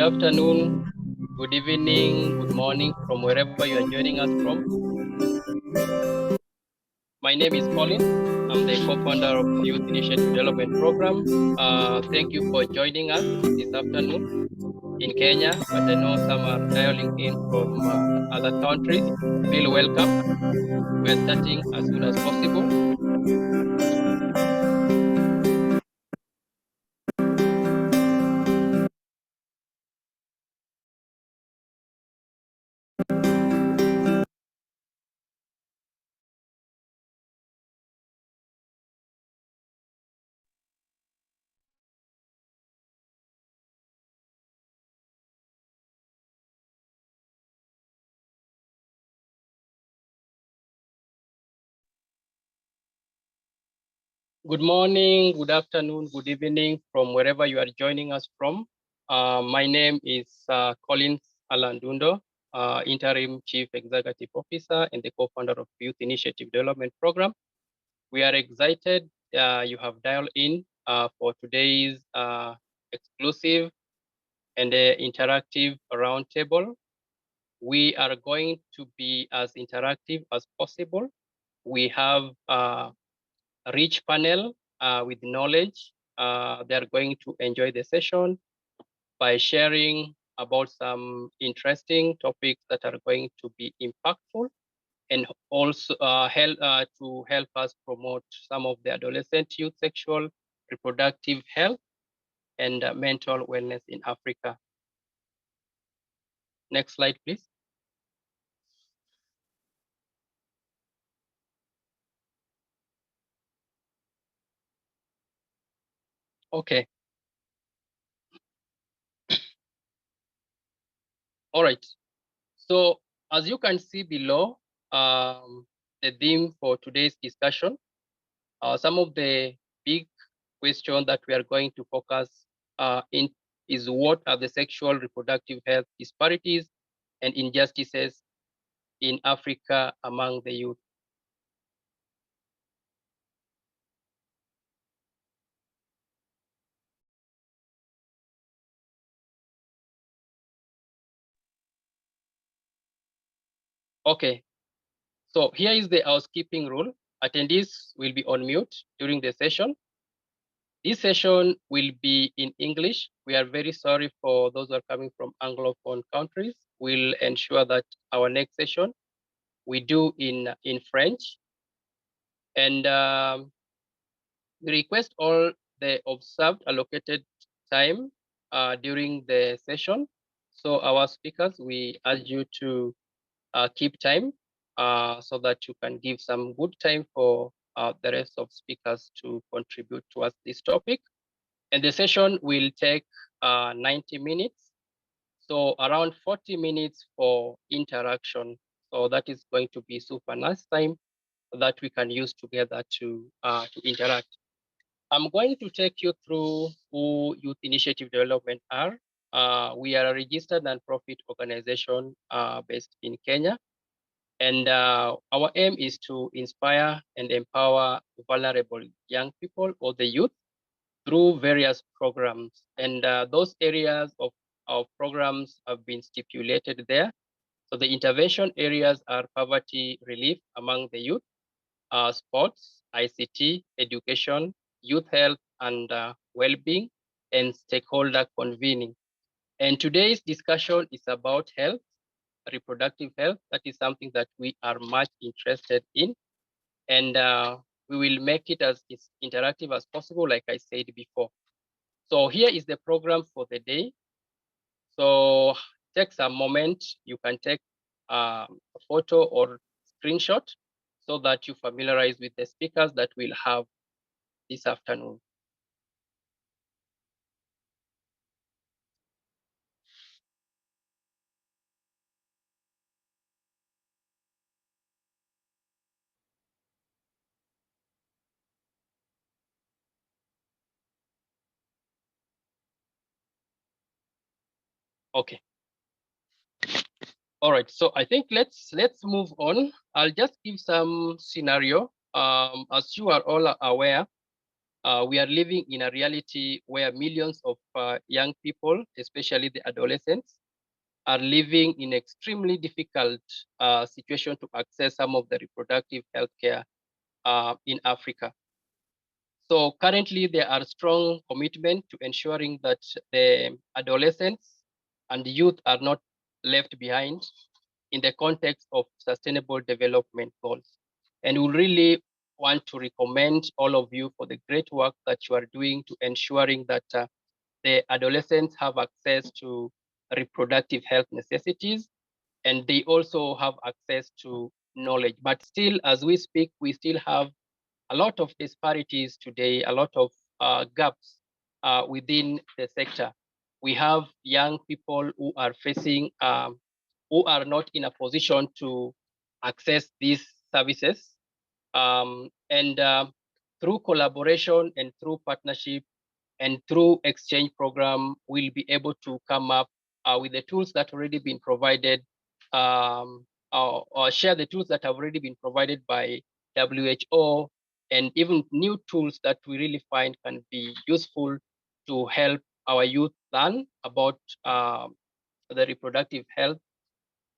afternoon, good evening, good morning from wherever you are joining us from. My name is Colin. I'm the co-founder of Youth Initiative Development Program. Thank you for joining us this afternoon in Kenya, but I know some are dialing in from other countries. Feel welcome. We are starting as soon as possible. Good morning, good afternoon, good evening from wherever you are joining us from. My name is Collins Alandundo, Interim Chief Executive Officer and the co-founder of Youth Initiative Development Program. We are excited you have dialed in for today's exclusive and interactive roundtable. We are going to be as interactive as possible. We have a rich panel with knowledge. They are going to enjoy the session by sharing about some interesting topics that are going to be impactful and also to help us promote some of the adolescent youth sexual reproductive health and mental wellness in Africa. Next slide, please. Okay. All right. So as you can see below, the theme for today's discussion, some of the big questions that we are going to focus in is what are the sexual reproductive health disparities and injustices in Africa among the youth. Okay, so here is the housekeeping rule. Attendees will be on mute during the session. This session will be in English. We are very sorry for those who are coming from Anglophone countries. We'll ensure that our next session we do in French. And we request all the observed allocated time during the session. So our speakers, we urge you to keep time so that you can give some good time for the rest of speakers to contribute towards this topic. And the session will take 90 minutes. So around 40 minutes for interaction. So that is going to be super nice time that we can use together to interact. I'm going to take you through who Youth Initiative Development are. We are a registered nonprofit organization based in Kenya. And our aim is to inspire and empower vulnerable young people or the youth through various programs. And those areas of our programs have been stipulated there. So the intervention areas are poverty relief among the youth, sports, ICT, education, youth health and well-being, and stakeholder convening. And today's discussion is about health, reproductive health. That is something that we are much interested in. And we will make it as interactive as possible, like I said before. So here is the program for the day. So take some moment, you can take a photo or screenshot so that you familiarize with the speakers that we'll have this afternoon. Okay. All right, so I think let's move on. I'll just give some scenario. As you are all aware, we are living in a reality where millions of young people, especially the adolescents, are living in extremely difficult situation to access some of the reproductive health care in Africa. So currently there are strong commitment to ensuring that the adolescents and youth are not left behind in the context of sustainable development goals. And we really want to recommend all of you for the great work that you are doing to ensuring that the adolescents have access to reproductive health necessities, and they also have access to knowledge. But still, as we speak, we still have a lot of disparities today, a lot of gaps within the sector. We have young people who are facing, who are not in a position to access these services. And through collaboration and through partnership and through exchange program, we'll be able to come up with the tools that already been provided, or share the tools that have already been provided by WHO, and even new tools that we really find can be useful to help our youth learn about the reproductive health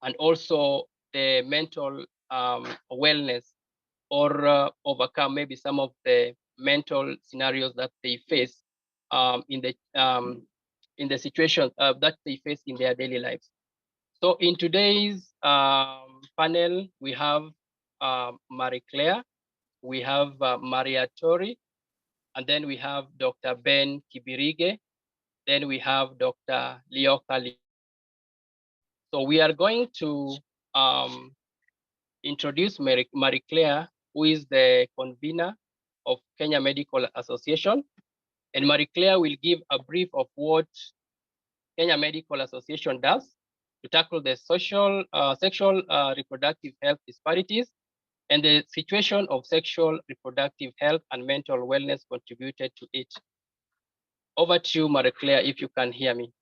and also the mental wellness, or overcome maybe some of the mental scenarios that they face in the situation that they face in their daily lives. So in today's panel, we have Marie Claire, we have Maria Tori, and then we have Dr. Ben Kibirige, then we have Dr. Lioka. So we are going to introduce Marie Claire, who is the convener of Kenya Medical Association. And Marie Claire will give a brief of what Kenya Medical Association does to tackle the sexual reproductive health disparities and the situation of sexual reproductive health and mental wellness contributed to it. Over to you, Marie Claire, if you can hear me.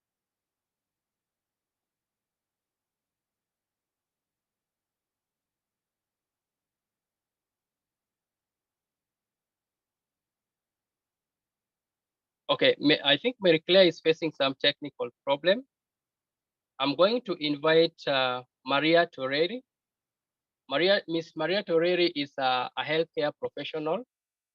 Okay, I think Marie Claire is facing some technical problem. I'm going to invite Maria Toreri. Miss Maria Toreri is a healthcare professional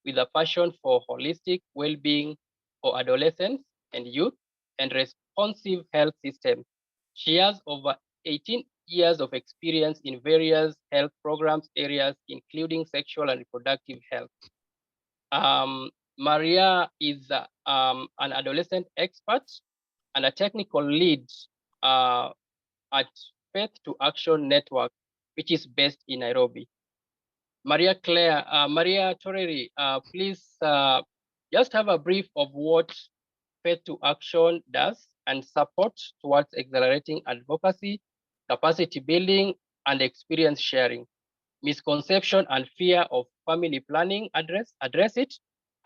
with a passion for holistic well-being for adolescents and youth and responsive health systems. She has over 18 years of experience in various health programs areas, including sexual and reproductive health. Maria is an adolescent expert and a technical lead at Faith to Action Network, which is based in Nairobi. Maria Toreri, please just have a brief of what Faith to Action does and support towards accelerating advocacy, capacity building, and experience sharing. Misconception and fear of family planning, address it,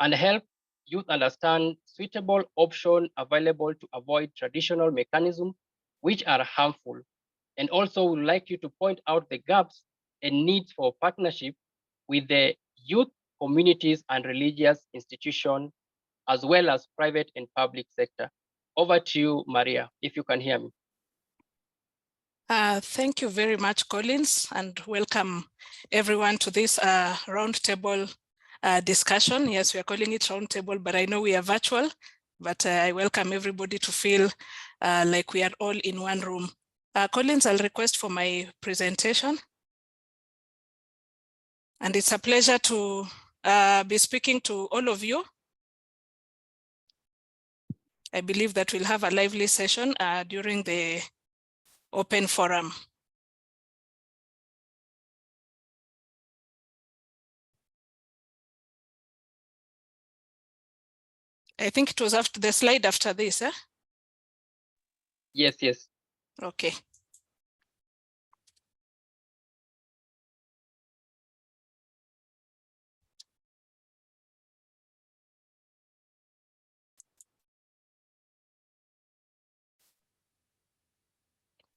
and help youth understand suitable options available to avoid traditional mechanisms which are harmful. And also would like you to point out the gaps and needs for partnership with the youth communities and religious institutions, as well as private and public sector. Over to you, Maria, if you can hear me. Thank you very much, Collins, and welcome everyone to this roundtable discussion. Yes, we are calling it roundtable, but I know we are virtual, but I welcome everybody to feel like we are all in one room. Collins, I'll request for my presentation. And it's a pleasure to be speaking to all of you. I believe that we'll have a lively session during the open forum. I think it was after the slide after this, eh? Yes, yes. Okay.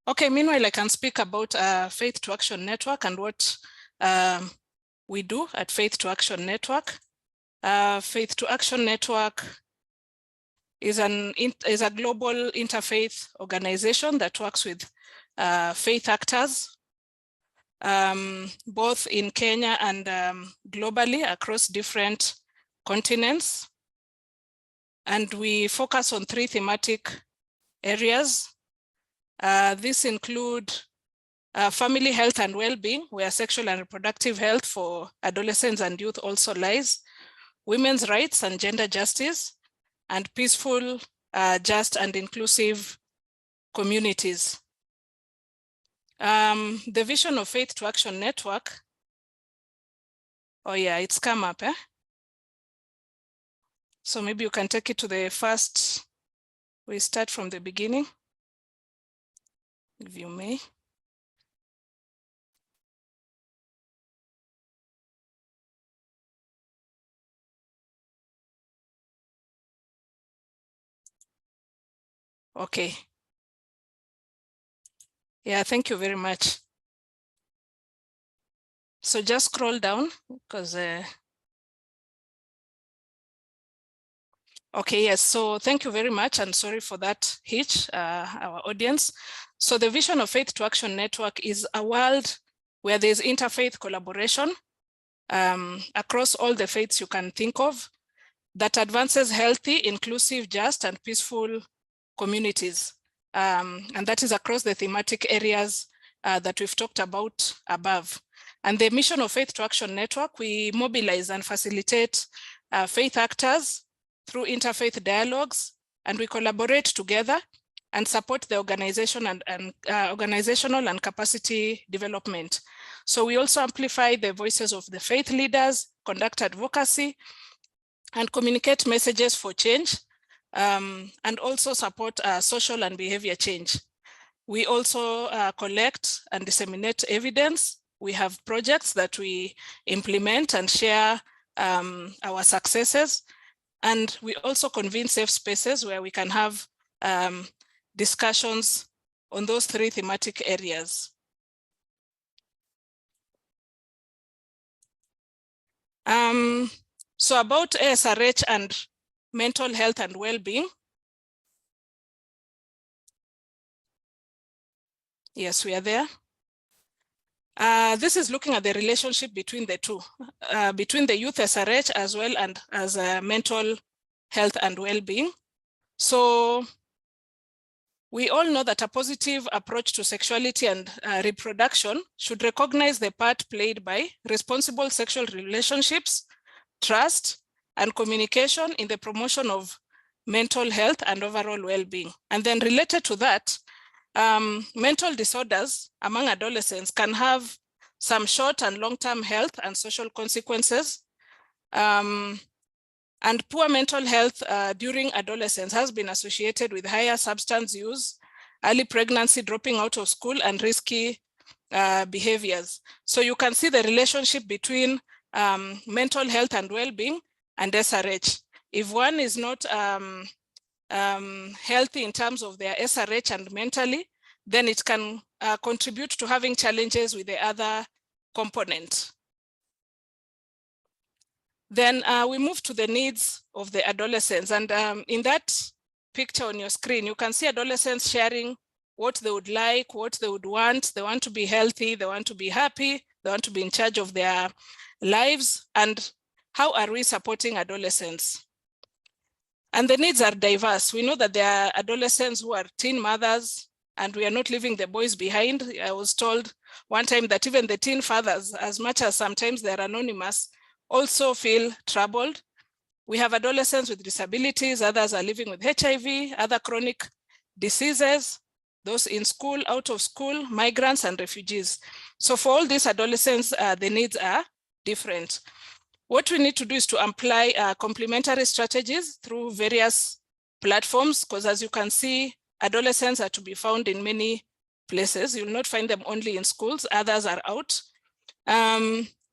Okay, meanwhile, I can speak about Faith to Action Network and what we do at Faith to Action Network. Faith to Action Network is a global interfaith organization that works with faith actors, both in Kenya and globally across different continents. And we focus on 3 thematic areas. These include family health and well-being, where sexual and reproductive health for adolescents and youth also lies, women's rights and gender justice, and peaceful, just and inclusive communities. The vision of Faith to Action Network, oh yeah, it's come up, eh? So maybe you can take it to the first, we start from the beginning, if you may. Okay. Yeah, thank you very much. So just scroll down because, okay, yes, so thank you very much and sorry for that hitch, our audience. So the vision of Faith to Action Network is a world where there's interfaith collaboration across all the faiths you can think of that advances healthy, inclusive, just, and peaceful communities. And that is across the thematic areas that we've talked about above. And the mission of Faith to Action Network, we mobilize and facilitate faith actors through interfaith dialogues, and we collaborate together and support the organization and organizational and capacity development. So we also amplify the voices of the faith leaders, conduct advocacy, and communicate messages for change, and also support social and behavior change. We also collect and disseminate evidence. We have projects that we implement and share our successes. And we also convene safe spaces where we can have discussions on those 3 thematic areas. So about ASRH and mental health and well-being. Yes, we are there. This is looking at the relationship between the two, between the youth SRH as well and as mental health and well-being. So we all know that a positive approach to sexuality and reproduction should recognize the part played by responsible sexual relationships, trust, and communication in the promotion of mental health and overall well-being. And then related to that, mental disorders among adolescents can have some short and long-term health and social consequences. And poor mental health during adolescence has been associated with higher substance use, early pregnancy, dropping out of school, and risky behaviors. So you can see the relationship between mental health and well-being and SRH. If one is not healthy in terms of their SRH and mentally, then it can contribute to having challenges with the other component. Then we move to the needs of the adolescents. And in that picture on your screen, you can see adolescents sharing what they would like, what they would want. They want to be healthy, they want to be happy, they want to be in charge of their lives. And how are we supporting adolescents? And the needs are diverse. We know that there are adolescents who are teen mothers, and we are not leaving the boys behind. I was told one time that even the teen fathers, as much as sometimes they're anonymous, also feel troubled. We have adolescents with disabilities, others are living with HIV, other chronic diseases, those in school, out of school, migrants and refugees. So for all these adolescents, the needs are different. What we need to do is to apply complementary strategies through various platforms, because as you can see, adolescents are to be found in many places. You'll not find them only in schools, others are out.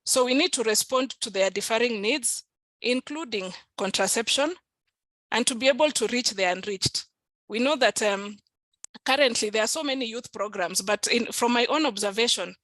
So we need to respond to their differing needs, including contraception, and to be able to reach the unreached. We know that currently there are so many youth programs, but from my own observation,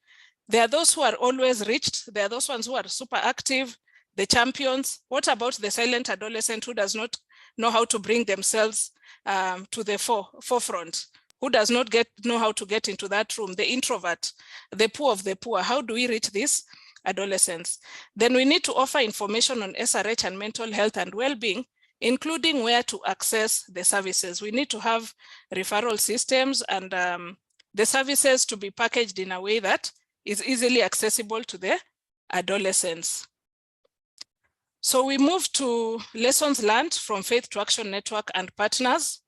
there are those who are always reached, there are those ones who are super active, the champions? What about the silent adolescent who does not know how to bring themselves to the forefront? Who does not know how to get into that room? The introvert, the poor of the poor. How do we reach these adolescents? Then we need to offer information on SRH and mental health and well-being, including where to access the services. We need to have referral systems and the services to be packaged in a way that is easily accessible to the adolescents. So we move to lessons learned from Faith to Action Network and partners.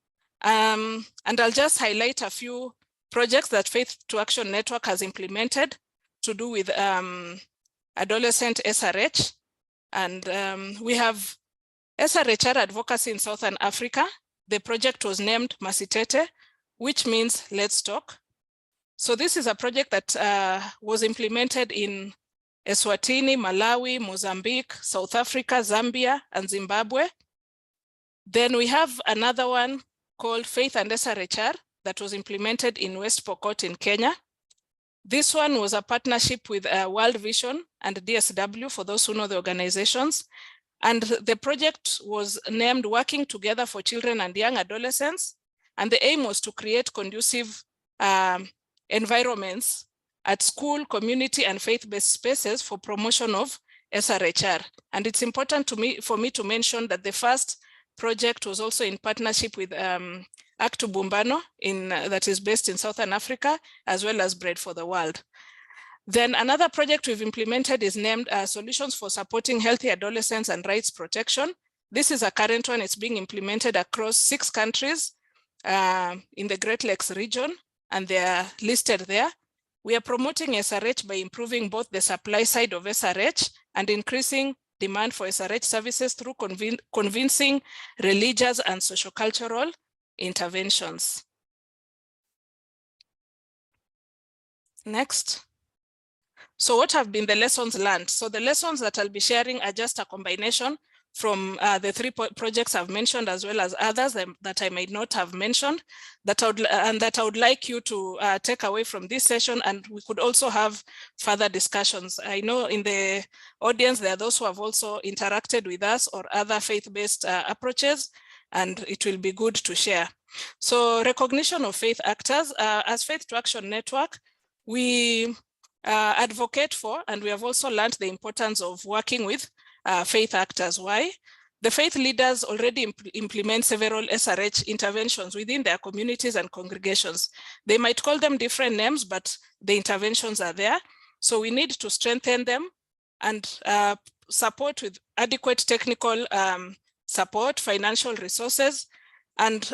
And I'll just highlight a few projects that Faith to Action Network has implemented to do with adolescent SRH. And we have SRHR advocacy in Southern Africa. The project was named Masitete, which means let's talk. So this is a project that was implemented in Eswatini, Malawi, Mozambique, South Africa, Zambia, and Zimbabwe. Then we have another one called Faith and SRHR that was implemented in West Pokot in Kenya. This one was a partnership with World Vision and DSW, for those who know the organizations. And the project was named Working Together for Children and Young Adolescents. And the aim was to create conducive environments at school, community, and faith-based spaces for promotion of SRHR. And it's important for me to mention that the first project was also in partnership with Actu Bumbano that is based in Southern Africa, as well as Bread for the World. Then another project we've implemented is named Solutions for Supporting Healthy Adolescents and Rights Protection. This is a current one. It's being implemented across 6 countries in the Great Lakes region, and they are listed there. We are promoting SRH by improving both the supply side of SRH and increasing demand for SRH services through convincing religious and sociocultural interventions. Next. So what have been the lessons learned? So the lessons that I'll be sharing are just a combination from the 3 projects I've mentioned, as well as others that I might not have mentioned, that I would like you to take away from this session, and we could also have further discussions. I know in the audience there are those who have also interacted with us or other faith-based approaches, and it will be good to share. So recognition of faith actors. As Faith to Action Network, we advocate for, and we have also learned the importance of working with faith actors. Why? The faith leaders already implement several SRH interventions within their communities and congregations. They might call them different names, but the interventions are there. So we need to strengthen them and support with adequate technical support, financial resources, and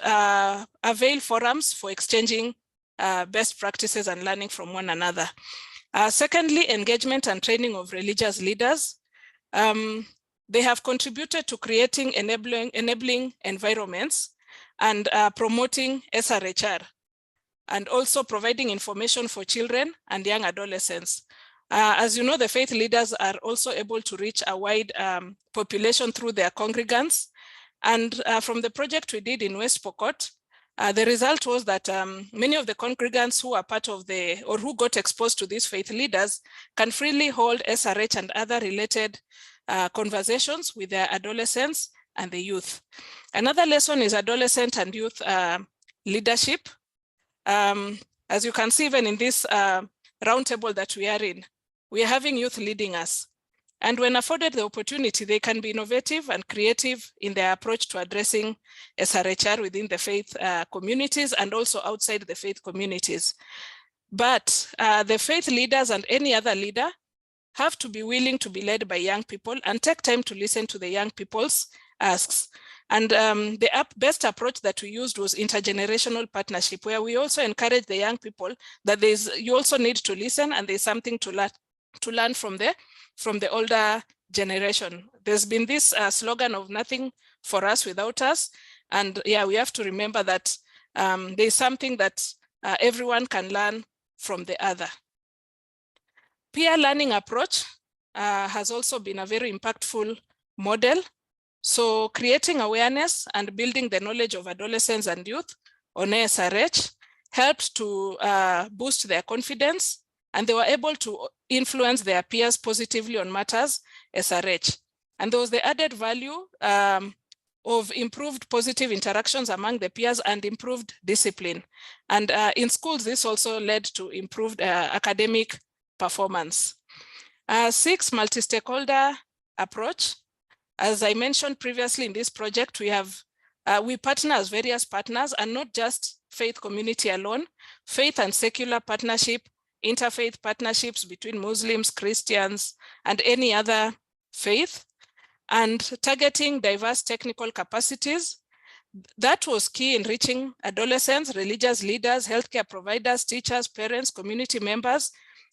avail forums for exchanging best practices and learning from one another. Secondly, engagement and training of religious leaders. They have contributed to creating enabling environments and promoting SRHR, and also providing information for children and young adolescents. As you know, the faith leaders are also able to reach a wide population through their congregants. And from the project we did in West Pokot, the result was that many of the congregants who are part of or who got exposed to these faith leaders can freely hold SRH and other related conversations with their adolescents and the youth. Another lesson is adolescent and youth leadership. As you can see, even in this roundtable that we are in, we are having youth leading us. And when afforded the opportunity, they can be innovative and creative in their approach to addressing SRHR within the faith communities and also outside the faith communities. But the faith leaders and any other leader have to be willing to be led by young people and take time to listen to the young people's asks. And the best approach that we used was intergenerational partnership, where we also encourage the young people that you also need to listen, and there's something to learn from the older generation. There's been this slogan of nothing for us without us. And yeah, we have to remember that there's something that everyone can learn from the other. Peer learning approach has also been a very impactful model. So creating awareness and building the knowledge of adolescents and youth on SRH helped to boost their confidence, and they were able to influence their peers positively on matters SRH. And there was the added value of improved positive interactions among the peers and improved discipline. And in schools, this also led to improved academic performance. 6, multi-stakeholder approach. As I mentioned previously in this project, we partner as various partners and not just faith community alone, faith and secular partnership, interfaith partnerships between Muslims, Christians, and any other faith, and targeting diverse technical capacities. That was key in reaching adolescents, religious leaders, healthcare providers, teachers, parents, community members,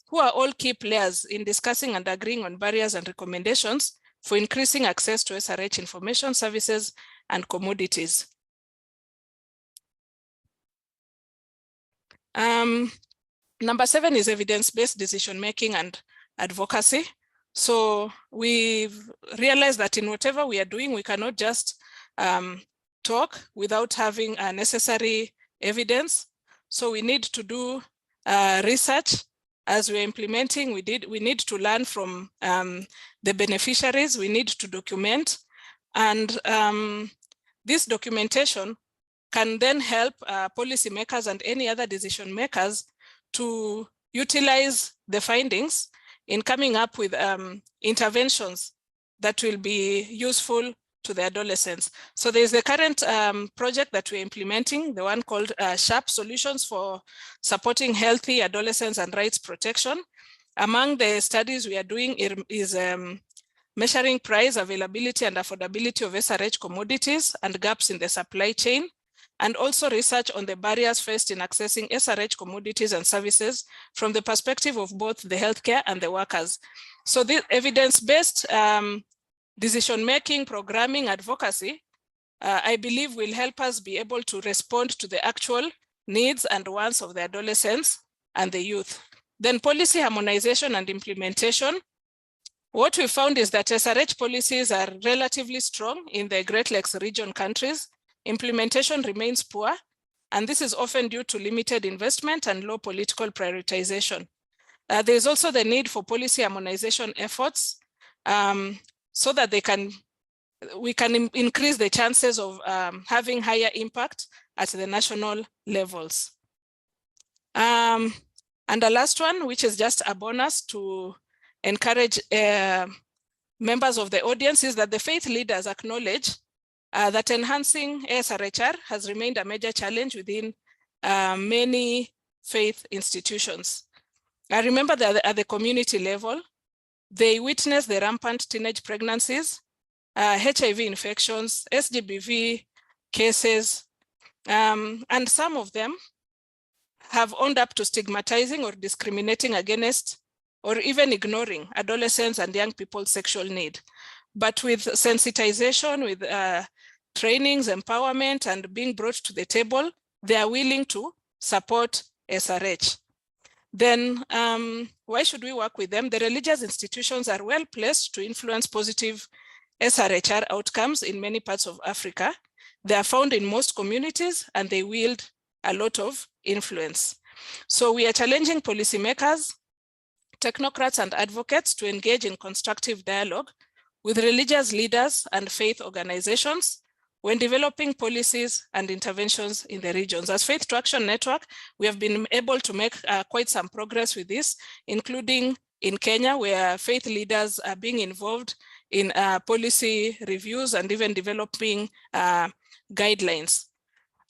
who are all key players in discussing and agreeing on barriers and recommendations for increasing access to SRH information services and commodities. Number 7 is evidence-based decision-making and advocacy. So we've realized that in whatever we are doing, we cannot just talk without having necessary evidence. So we need to do research. As we're implementing, we need to learn from the beneficiaries, we need to document, and this documentation can then help policymakers and any other decision makers to utilize the findings in coming up with interventions that will be useful to the adolescents. So there's the current project that we're implementing, the one called SHARP, Solutions for Supporting Healthy Adolescents and Rights Protection. Among the studies we are doing is measuring price, availability, and affordability of SRH commodities and gaps in the supply chain, and also research on the barriers faced in accessing SRH commodities and services from the perspective of both the healthcare and the workers. So the evidence-based decision-making, programming, advocacy, I believe will help us be able to respond to the actual needs and wants of the adolescents and the youth. Then policy harmonization and implementation. What we found is that SRH policies are relatively strong in the Great Lakes region countries. Implementation remains poor, and this is often due to limited investment and low political prioritization. There is also the need for policy harmonization efforts so that we can increase the chances of having higher impact at the national levels. And the last one, which is just a bonus to encourage members of the audience, is that the faith leaders acknowledge that enhancing ASRHR has remained a major challenge within many faith institutions. I remember that at the community level, they witnessed the rampant teenage pregnancies, HIV infections, SGBV cases, and some of them have owned up to stigmatizing or discriminating against or even ignoring adolescents and young people's sexual need. But with sensitization, with trainings, empowerment, and being brought to the table, they are willing to support SRH. Then why should we work with them? The religious institutions are well placed to influence positive SRHR outcomes in many parts of Africa. They are found in most communities and they wield a lot of influence. So we are challenging policymakers, technocrats, and advocates to engage in constructive dialogue with religious leaders and faith organizations when developing policies and interventions in the regions. As Faith to Action Network, we have been able to make quite some progress with this, including in Kenya, where faith leaders are being involved in policy reviews and even developing guidelines.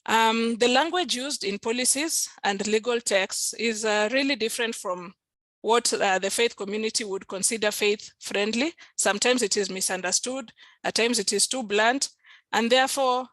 The language used in policies and legal texts is really different from what the faith community would consider faith-friendly. Sometimes it is misunderstood, at times it is too blunt, and therefore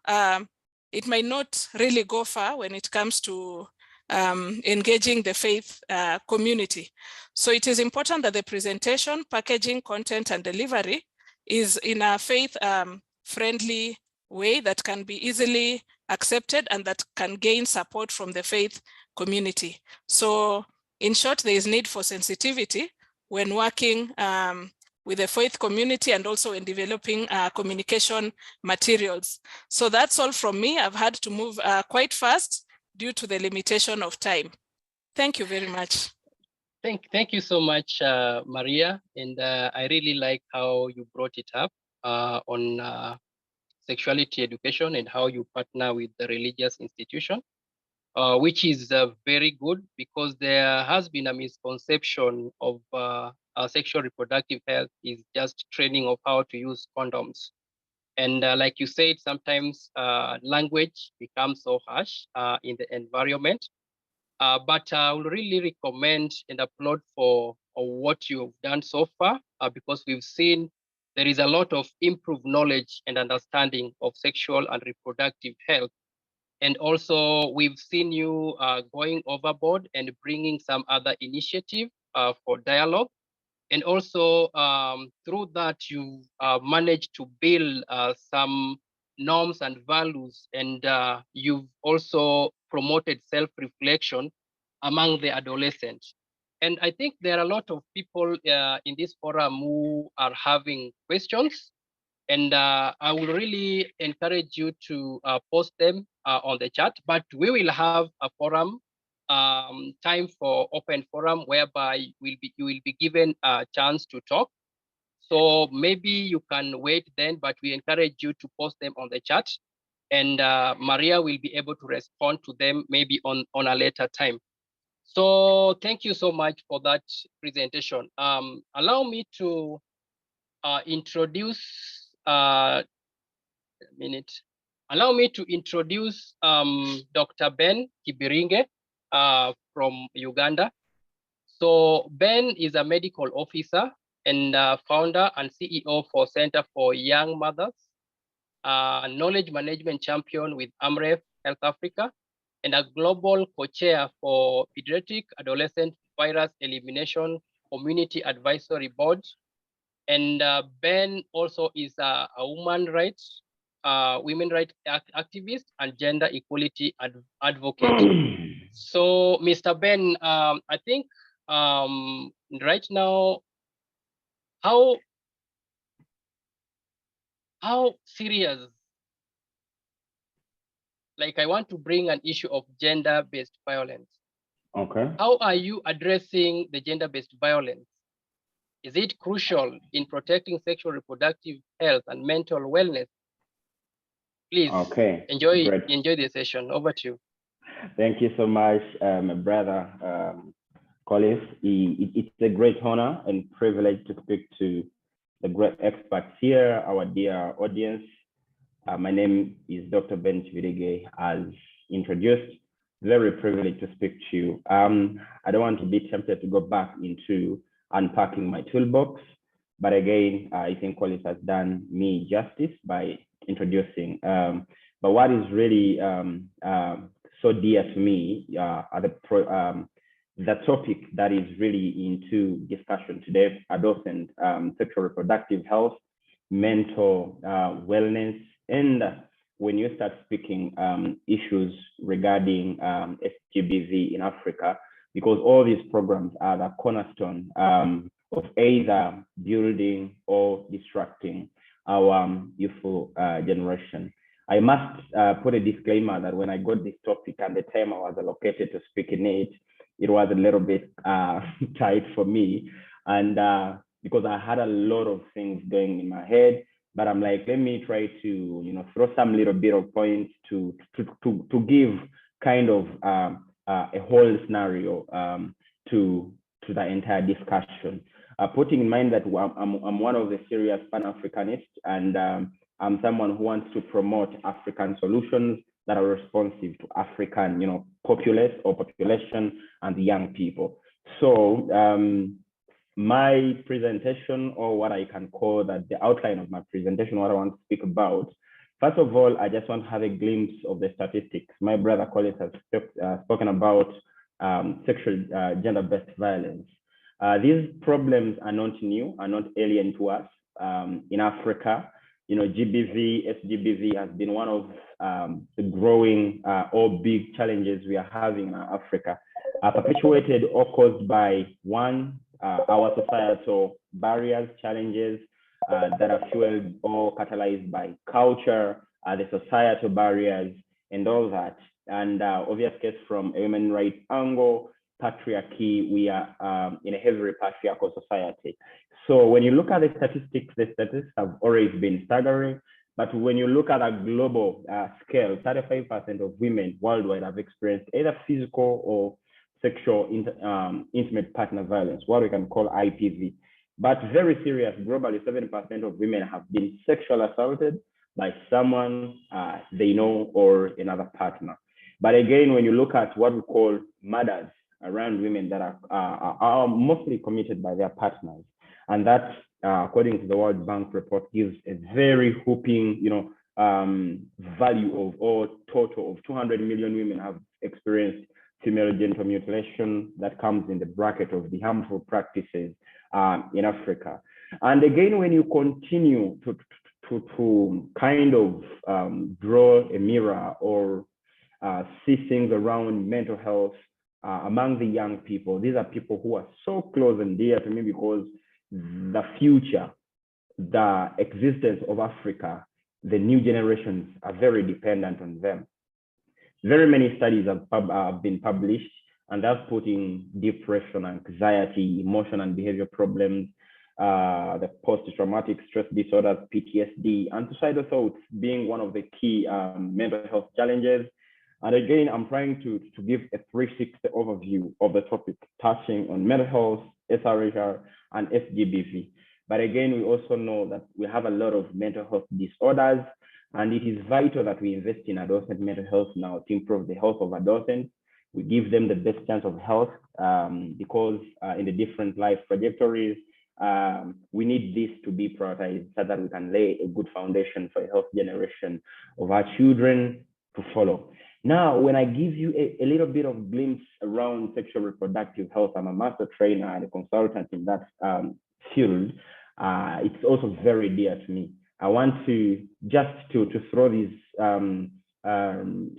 it might not really go far when it comes to engaging the faith community. So it is important that the presentation, packaging, content, and delivery is in a faith-friendly way that can be easily accepted and that can gain support from the faith community. So in short, there is need for sensitivity when working with the faith community and also in developing communication materials. So that's all from me. I've had to move quite fast due to the limitation of time. Thank you very much. Thank you so much, Maria. And I really like how you brought it up. on sexuality education and how you partner with the religious institution, which is very good because there has been a misconception of sexual reproductive health is just training of how to use condoms. And like you said, sometimes language becomes so harsh in the environment. But I would really recommend and applaud for what you've done so far, because we've seen there is a lot of improved knowledge and understanding of sexual and reproductive health. And also, we've seen you going overboard and bringing some other initiative for dialogue. And also, through that, you managed to build some norms and values, and you've also promoted self-reflection among the adolescents. And I think there are a lot of people in this forum who are having questions, and I will really encourage you to post them on the chat, but we will have a forum time for open forum whereby you will be given a chance to talk. So maybe you can wait then, but we encourage you to post them on the chat, and Maria will be able to respond to them maybe on a later time. So thank you so much for that presentation. Allow me to introduce minute. Allow me to introduce Dr. Ben Kibiringe from Uganda. So Ben is a medical officer and founder and CEO for Center for Young Mothers, knowledge management champion with AMREF Health Africa, and a global co-chair for Pediatric Adolescent Virus Elimination Community Advisory Board. And Ben also is a women rights activist and gender equality advocate. So, Mr. Ben, I think right now, how serious? Like, I want to bring an issue of gender-based violence. Okay. How are you addressing the gender-based violence? Is it crucial in protecting sexual reproductive health and mental wellness? Please enjoy the session. Over to you. Thank you so much, my brother Collins. It's a great honor and privilege to speak to the great experts here, our dear audience. My name is Dr. Ben Chivirige, as introduced. Very privileged to speak to you. I don't want to be tempted to go back into unpacking my toolbox, but again, I think Collins has done me justice by introducing. But what is really so dear to me are the topic that is really into discussion today: adolescent sexual reproductive health, mental wellness, and when you start speaking issues regarding SGBV in Africa, because all these programs are the cornerstone of either building or distracting our youthful generation. I must put a disclaimer that when I got this topic and the time I was allocated to speak in it, it was a little bit tight for me. And because I had a lot of things going in my head, but I'm like, let me try to, throw some little bit of points to give kind of a whole scenario to the entire discussion. Putting in mind that I'm one of the serious Pan-Africanists, and I'm someone who wants to promote African solutions that are responsive to African, populace or population and the young people. So my presentation, or what I can call that the outline of my presentation, what I want to speak about. First of all, I just want to have a glimpse of the statistics. My brother Collins has spoken about sexual gender-based violence. These problems are not new, are not alien to us. In Africa, GBV, SGBV has been one of the growing or big challenges we are having in Africa, perpetuated or caused by our societal barriers, challenges that are fueled or catalyzed by culture, the societal barriers, and all that. And obvious case from a human rights angle, patriarchy, we are in a heavily patriarchal society. So when you look at the statistics have always been staggering. But when you look at a global scale, 35% of women worldwide have experienced either physical or sexual intimate partner violence, what we can call IPV. But very serious, globally, 7% of women have been sexually assaulted by someone they know or another partner. But again, when you look at what we call murders around women that are mostly committed by their partners, and that, according to the World Bank report, gives a very whopping, value of, or total of 200 million women have experienced female genital mutilation. That comes in the bracket of the harmful practices in Africa. And again, when you continue to kind of draw a mirror or see things around mental health among the young people, these are people who are so close and dear to me, because the future, the existence of Africa, the new generations are very dependent on them. Very many studies have been published, and that's putting depression, anxiety, emotional and behavior problems, the post-traumatic stress disorders, PTSD, and suicidal thoughts being one of the key mental health challenges. And again, I'm trying to give a 360 overview of the topic, touching on mental health, SRHR, and SGBV. But again, we also know that we have a lot of mental health disorders, and it is vital that we invest in adolescent mental health now to improve the health of adolescents. We give them the best chance of health because in the different life trajectories, we need this to be prioritized so that we can lay a good foundation for a health generation of our children to follow. Now, when I give you a little bit of glimpse around sexual reproductive health, I'm a master trainer and a consultant in that field. It's also very dear to me. I want to just to throw these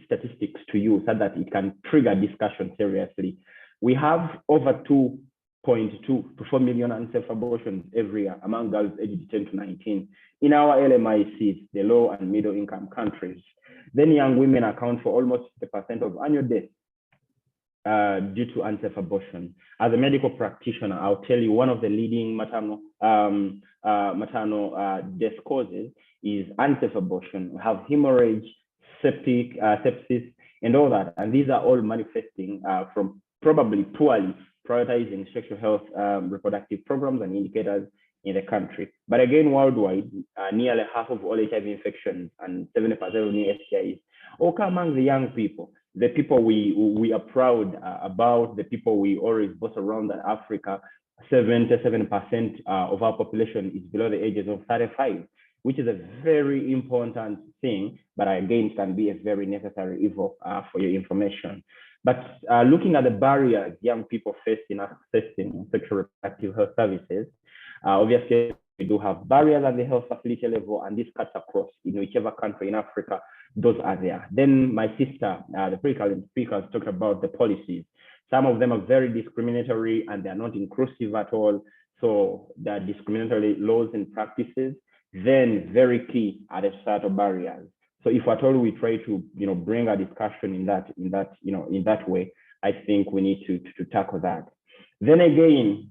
statistics to you so that it can trigger discussion seriously. We have over 2.2 to 4 million unsafe abortions every year among girls aged 10 to 19 in our LMICs, the low and middle income countries. Then young women account for almost 50% of annual deaths due to unsafe abortion. As a medical practitioner, I'll tell you one of the leading maternal death causes is unsafe abortion. We have hemorrhage, sepsis, and all that. And these are all manifesting from probably poorly prioritizing sexual health reproductive programs and indicators in the country. But again, worldwide, nearly half of all HIV infections and 70% of new STIs occur among the young people. The people we are proud about, the people we always boast around that Africa, 77% of our population is below the ages of 35, which is a very important thing, but again, can be a very necessary evil for your information. But looking at the barriers young people face in accessing sexual reproductive health services, obviously, we do have barriers at the health facility level, and this cuts across in whichever country in Africa those are there. Then my sister, the pre-current speakers, talked about the policies. Some of them are very discriminatory and they're not inclusive at all. So there are discriminatory laws and practices. Then very key are the societal barriers. So if at all we try to bring a discussion in that way, I think we need to tackle that. Then again,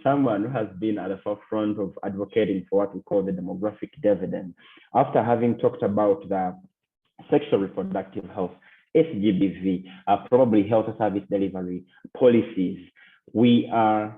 someone who has been at the forefront of advocating for what we call the demographic dividend. After having talked about the sexual reproductive health, SGBV, probably health service delivery policies, we are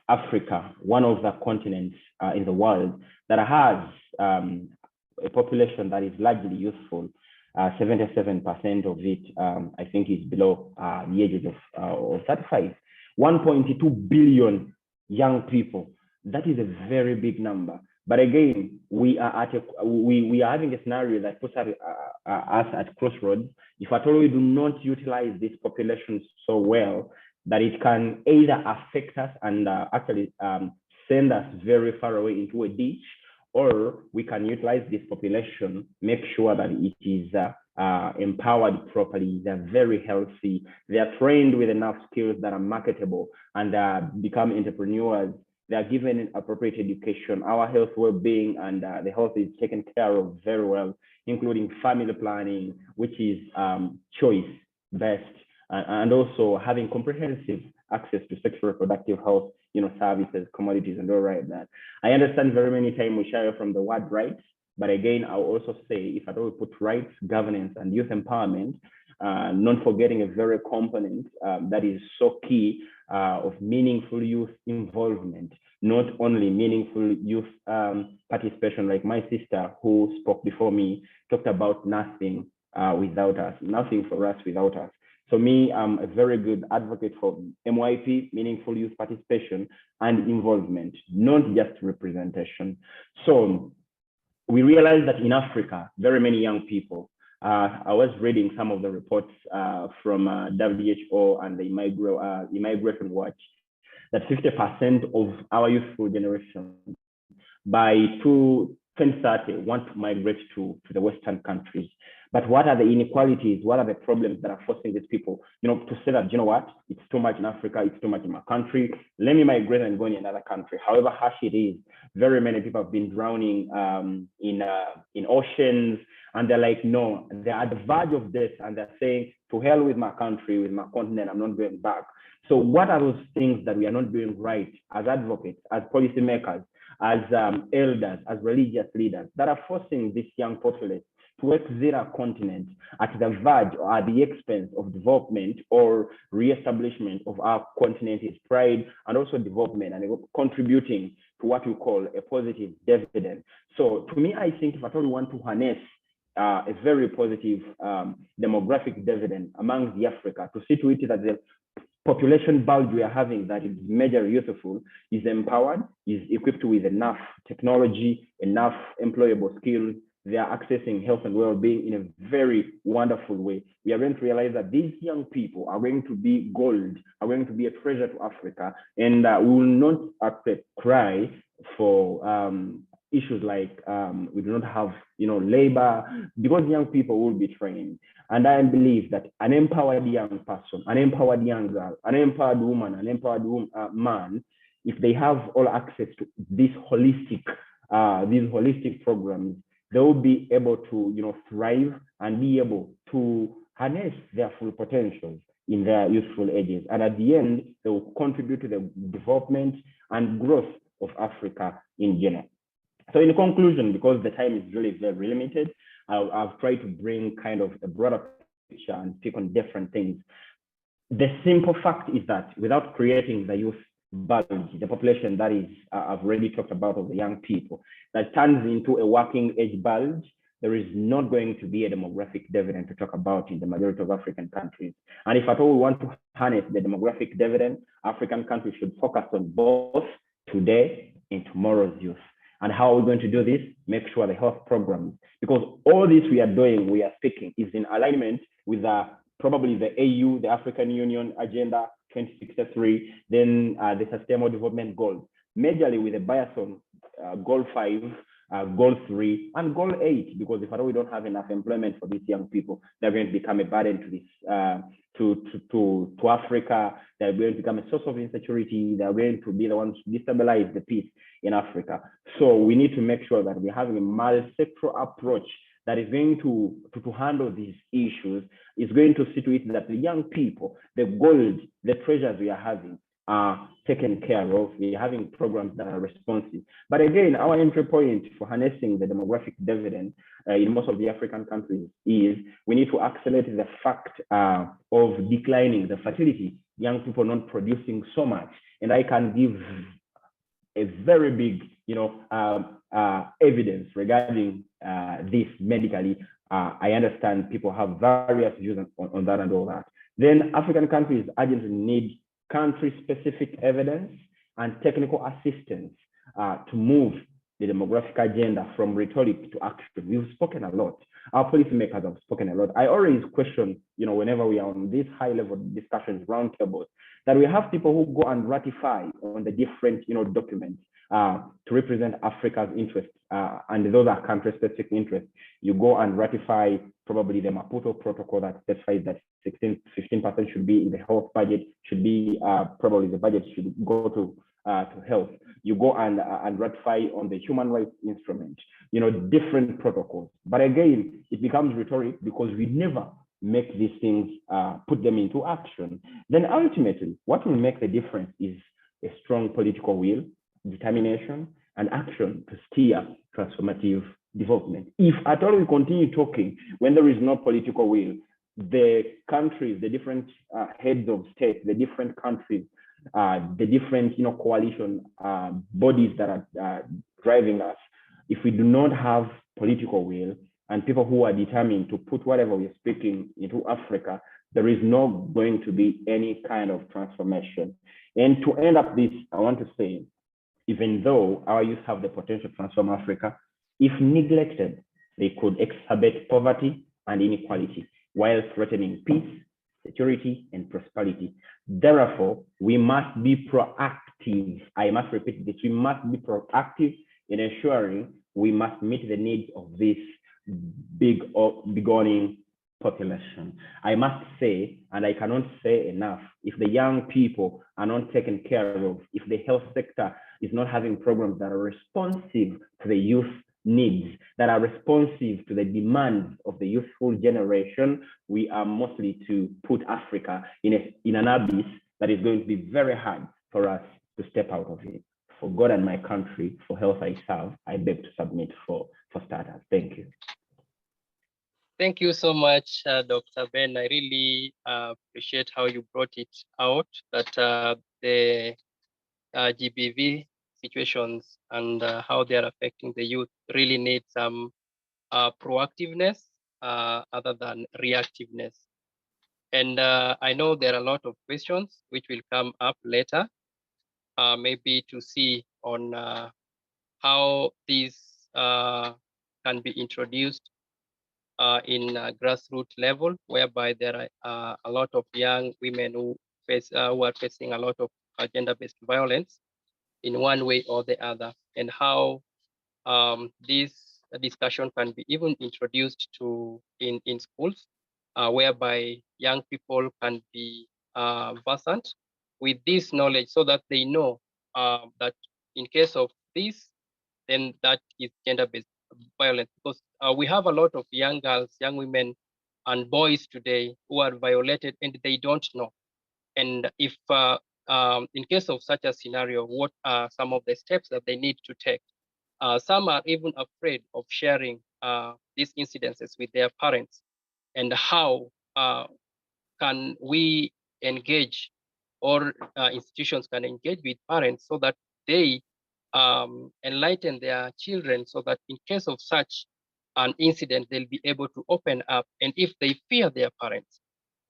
Africa, one of the continents in the world that has a population that is largely youthful. 77% of it, I think, is below the ages of 35. 1.2 billion young people. That is a very big number. But again, we are having a scenario that puts us at crossroads. If at all we do not utilize this population so well, that it can either affect us and actually send us very far away into a ditch, or we can utilize this population, make sure that it is empowered properly, they're very healthy, they are trained with enough skills that are marketable, and become entrepreneurs. They are given appropriate education, our health well-being, and the health is taken care of very well, including family planning, which is choice-based, and also having comprehensive access to sexual reproductive health services, commodities, and all right that. I understand very many times we shy from the word rights, but again, I'll also say if at all we put rights, governance, and youth empowerment, not forgetting a very component that is so key of meaningful youth involvement, not only meaningful youth participation, like my sister who spoke before me talked about nothing without us, nothing for us without us. So me, I'm a very good advocate for MYP, meaningful youth participation and involvement, not just representation. So we realized that in Africa, very many young people, I was reading some of the reports from WHO and the Immigration Watch, that 50% of our youthful generation by 2030 want to migrate to the Western countries. But what are the inequalities? What are the problems that are forcing these people, to say that, it's too much in Africa, it's too much in my country, let me migrate and go in another country. However harsh it is, very many people have been drowning in oceans, and they're like, no, they're at the verge of death, and they're saying, to hell with my country, with my continent, I'm not going back. So what are those things that we are not doing right as advocates, as policymakers, as elders, as religious leaders, that are forcing this young populace to exit our continent at the verge or at the expense of development or re-establishment of our continent's pride, and also development, and contributing to what we call a positive dividend. So to me, I think if at all we want to harness a very positive demographic dividend among the Africa, to see to it that the population bulge we are having that is majorly youthful is empowered, is equipped with enough technology, enough employable skills, they are accessing health and well-being in a very wonderful way. We are going to realize that these young people are going to be gold, are going to be a treasure to Africa, and we will not cry for issues like we do not have, labor, because young people will be trained. And I believe that an empowered young person, an empowered young girl, an empowered woman, an empowered man, if they have all access to these holistic programs, they will be able to, thrive and be able to harness their full potential in their youthful ages. And at the end, they will contribute to the development and growth of Africa in general. So in conclusion, because the time is really very limited, I've tried to bring kind of a broader picture and speak on different things. The simple fact is that without creating the youth bulge, the population that is, I've already talked about, of the young people, that turns into a working age bulge, there is not going to be a demographic dividend to talk about in the majority of African countries. And if at all we want to harness the demographic dividend, African countries should focus on both today and tomorrow's youth. And how are we going to do this? Make sure the health programs, because all this we are speaking is in alignment with probably the AU, the African Union Agenda 2063, then the Sustainable Development Goals, majorly with a bias on Goal 5, Goal 3, and Goal 8, because if at all we don't have enough employment for these young people, they're going to become a burden to this to Africa. They're going to become a source of insecurity. They're going to be the ones to destabilize the peace in Africa. So we need to make sure that we're having a multi-sectoral approach that is going to handle these issues, is going to see to it that the young people, the gold, the treasures we are having are taken care of. We're having programs that are responsive. But again, our entry point for harnessing the demographic dividend in most of the African countries is we need to accelerate the fact of declining the fertility, young people not producing so much. And I can give a very big, evidence regarding this medically. I understand people have various views on that and all that. Then African countries urgently need country-specific evidence and technical assistance to move the demographic agenda from rhetoric to action. We've spoken a lot. Our policymakers have spoken a lot. I always question, whenever we are on these high-level discussions, roundtables, that we have people who go and ratify on the different, documents to represent Africa's interests, and those are country-specific interests. You go and ratify probably the Maputo Protocol that specifies that 15% should be in the health budget, should be probably the budget should go to health. You go and ratify on the human rights instrument, different protocols. But again, it becomes rhetoric because we never make these things, put them into action. Then ultimately, what will make the difference is a strong political will, determination, and action to steer transformative development. If at all we continue talking when there is no political will, the countries, the different heads of state, the different countries, the different coalition bodies that are driving us, if we do not have political will and people who are determined to put whatever we're speaking into Africa, there is not going to be any kind of transformation. And to end up this, I want to say, even though our youth have the potential to transform Africa, if neglected, they could exacerbate poverty and inequality while threatening peace, security, and prosperity. Therefore, we must be proactive. I must repeat this. We must be proactive in ensuring we must meet the needs of this beginning population. I must say, and I cannot say enough, if the young people are not taken care of, if the health sector is not having programs that are responsive to the youth needs, that are responsive to the demands of the youthful generation, we are mostly to put Africa in an abyss that is going to be very hard for us to step out of it. For God and my country, for health I serve, I beg to submit for starters. Thank you. Thank you so much, Dr. Ben. I really appreciate how you brought it out, that the GBV situations and how they are affecting the youth really need some proactiveness other than reactiveness. And I know there are a lot of questions which will come up later, maybe to see on how these can be introduced in grassroots level, whereby there are a lot of young women who are facing a lot of gender-based violence in one way or the other, and how this discussion can be even introduced to in schools, whereby young people can be versant with this knowledge, so that they know that in case of this, then that is gender-based violence. Because we have a lot of young girls, young women, and boys today who are violated and they don't know. And if in case of such a scenario, what are some of the steps that they need to take? Some are even afraid of sharing these incidences with their parents. And how can we engage, or institutions can engage with parents so that they enlighten their children, so that in case of such an incident, they'll be able to open up. And if they fear their parents,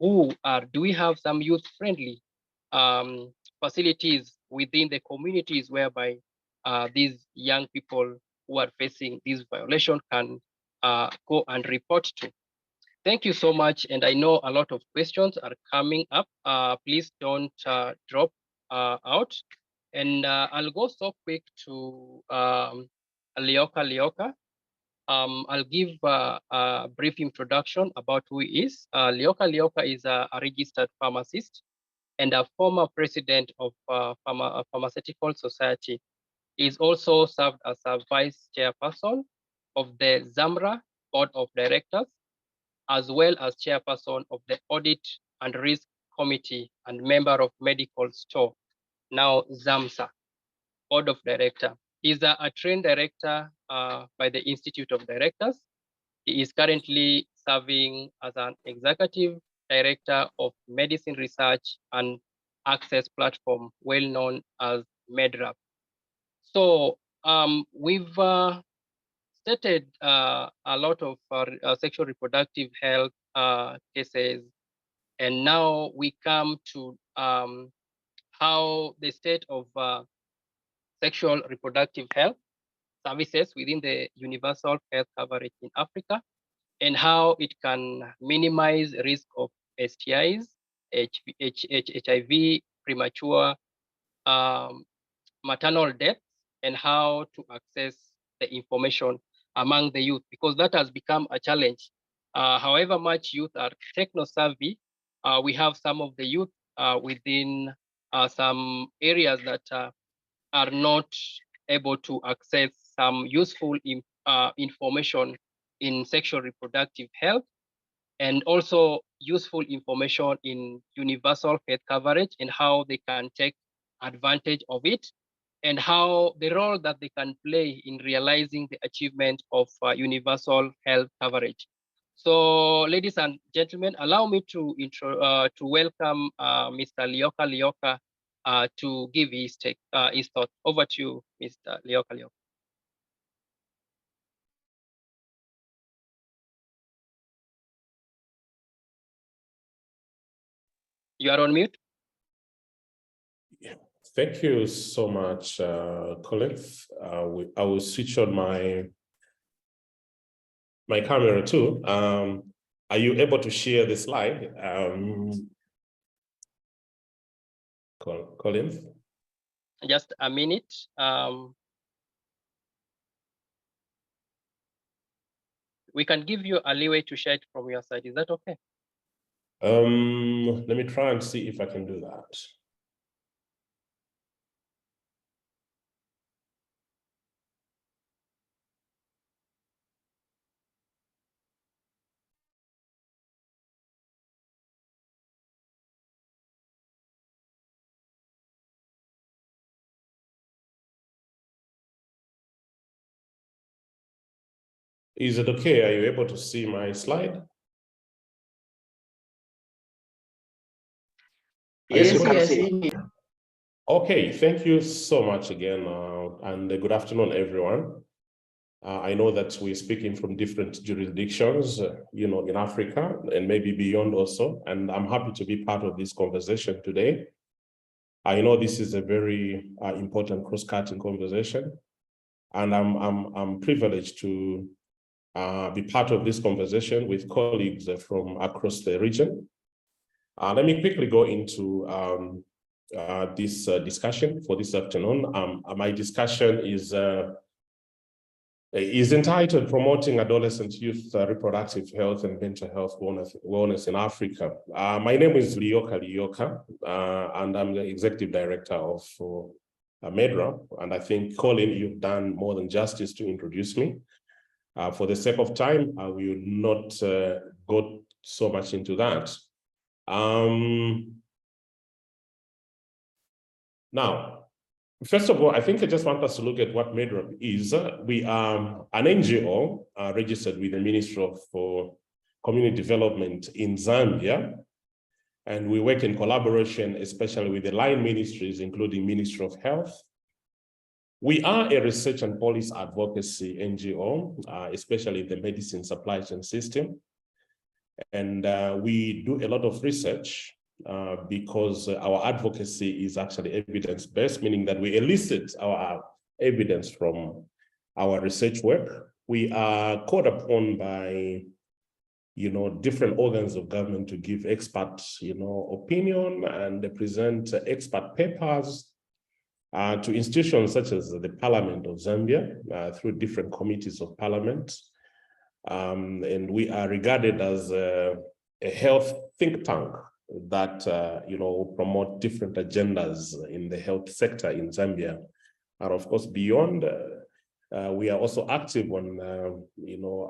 do we have some youth-friendly facilities within the communities whereby these young people who are facing this violation can go and report to? Thank you so much. And I know a lot of questions are coming up. Please don't drop out. And I'll go so quick to Lioka. I'll give a brief introduction about who he is. Lioka is a registered pharmacist and a former president of Pharmaceutical Society. He's also served as a vice chairperson of the ZAMRA Board of Directors, as well as chairperson of the Audit and Risk Committee and member of Medical Store, now ZAMSA, Board of Director. He's a trained director by the Institute of Directors. He is currently serving as an executive director of medicine research and access platform, well known as MEDRAP. So we've stated a lot of sexual reproductive health cases, and now we come to how the state of sexual reproductive health services within the universal health coverage in Africa, and how it can minimize risk of STIs, HIV, premature maternal death, and how to access the information among the youth, because that has become a challenge. However much youth are techno-savvy, we have some of the youth within some areas that are not able to access some useful information in sexual reproductive health, and also useful information in universal health coverage, and how they can take advantage of it, and how the role that they can play in realizing the achievement of universal health coverage. So, ladies and gentlemen, allow me to welcome Mr. Lyoka to give his thought. Over to you, Mr. Lyoka. You are on mute. Yeah. Thank you so much, Colin. I will switch on my camera too. Are you able to share the slide, Colin? Just a minute. We can give you a leeway to share it from your side. Is that okay? Let me try and see if I can do that. Is it okay? Are you able to see my slide? Yes, we can see. Okay, thank you so much again, and good afternoon, everyone. I know that we're speaking from different jurisdictions, in Africa and maybe beyond also, and I'm happy to be part of this conversation today. I know this is a very important cross-cutting conversation, and I'm privileged to be part of this conversation with colleagues from across the region. Let me quickly go into this discussion for this afternoon. My discussion is entitled Promoting Adolescent-Youth Reproductive Health and Mental Health Wellness in Africa. My name is Lyoka, and I'm the Executive Director of MEDRA, and I think, Colin, you've done more than justice to introduce me. For the sake of time, I will not go so much into that. Now, first of all, I think I just want us to look at what MEDRA is. We are an NGO registered with the Ministry of Community Development in Zambia, and we work in collaboration, especially with the line ministries, including Ministry of Health. We are a research and policy advocacy NGO, especially in the medicine supply chain system. And we do a lot of research because our advocacy is actually evidence-based, meaning that we elicit our evidence from our research work. We are called upon by, different organs of government to give expert, opinion, and they present expert papers to institutions such as the Parliament of Zambia through different committees of parliament. And we are regarded as a health think tank that promote different agendas in the health sector in Zambia. And of course, beyond, we are also active on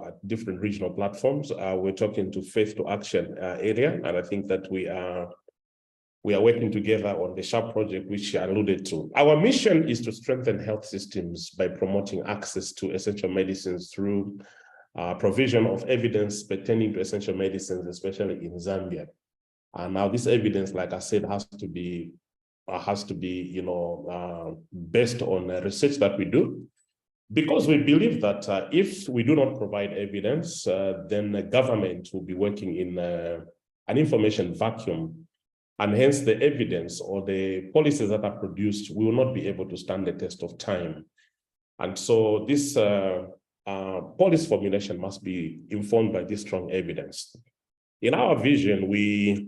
at different regional platforms. We're talking to Faith to Action area, and I think that we are working together on the SHARP project, which I alluded to. Our mission is to strengthen health systems by promoting access to essential medicines through provision of evidence pertaining to essential medicines, especially in Zambia. And now this evidence, like I said, has to be based on research that we do, because we believe that if we do not provide evidence, then the government will be working in an information vacuum, and hence the evidence or the policies that are produced will not be able to stand the test of time. And so this policy formulation must be informed by this strong evidence. In our vision, we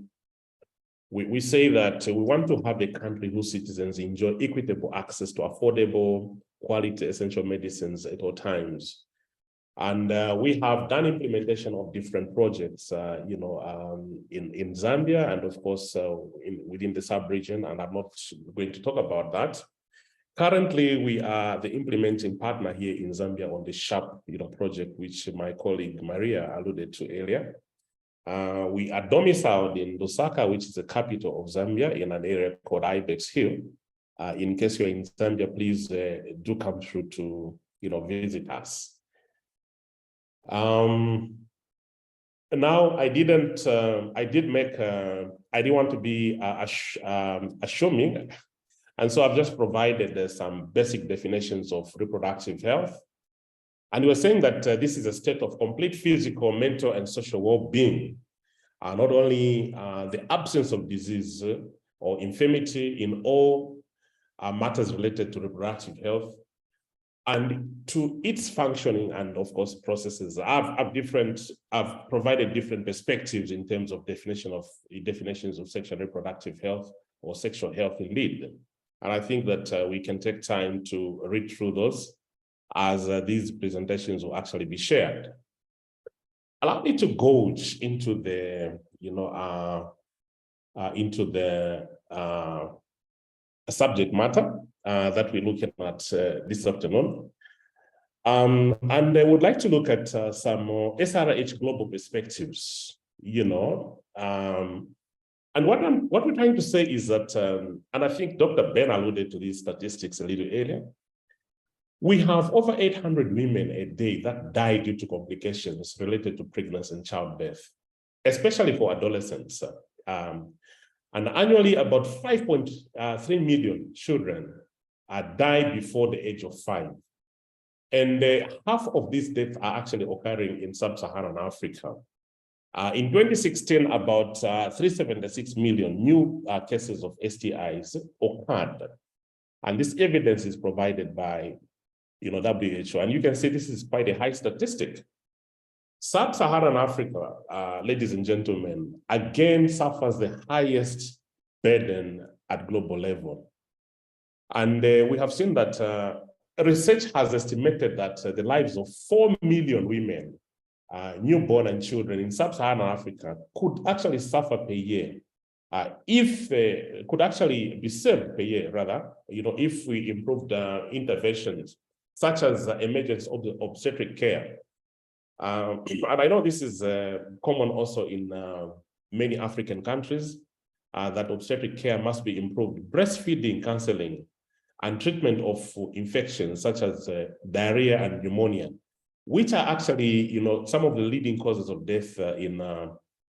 say that we want to have a country whose citizens enjoy equitable access to affordable, quality essential medicines at all times. And we have done implementation of different projects, in Zambia, and of course, within the sub-region, and I'm not going to talk about that. Currently, we are the implementing partner here in Zambia on the SHARP project, which my colleague Maria alluded to earlier. We are domiciled in Lusaka, which is the capital of Zambia, in an area called Ibex Hill. In case you're in Zambia, please do come through to visit us. Now, I didn't want to be assuming, and so I've just provided some basic definitions of reproductive health. And we're saying that this is a state of complete physical, mental, and social well-being, not only the absence of disease or infirmity in all matters related to reproductive health, and to its functioning and, of course, processes. I've provided different perspectives in terms of definitions of sexual reproductive health or sexual health indeed. And I think that we can take time to read through those as these presentations will actually be shared. Allow me to go into the, subject matter that we're looking at this afternoon. And I would like to look at some SRH global perspectives, and what we're trying to say is that, and I think Dr. Ben alluded to these statistics a little earlier, we have over 800 women a day that die due to complications related to pregnancy and childbirth, especially for adolescents. And annually, about 5.3 million children die before the age of 5. And half of these deaths are actually occurring in sub-Saharan Africa. In 2016, about 376 million new cases of STIs occurred. And this evidence is provided by WHO. And you can see this is quite a high statistic. Sub-Saharan Africa, ladies and gentlemen, again suffers the highest burden at global level. And we have seen that research has estimated that the lives of 4 million women, newborn and children in Sub-Saharan Africa could actually suffer per year. Could actually be saved per year, rather, if we improved interventions, such as emergency obstetric care. And I know this is common also in many African countries, that obstetric care must be improved. Breastfeeding, counseling, and treatment of infections such as diarrhea and pneumonia, which are actually, some of the leading causes of death in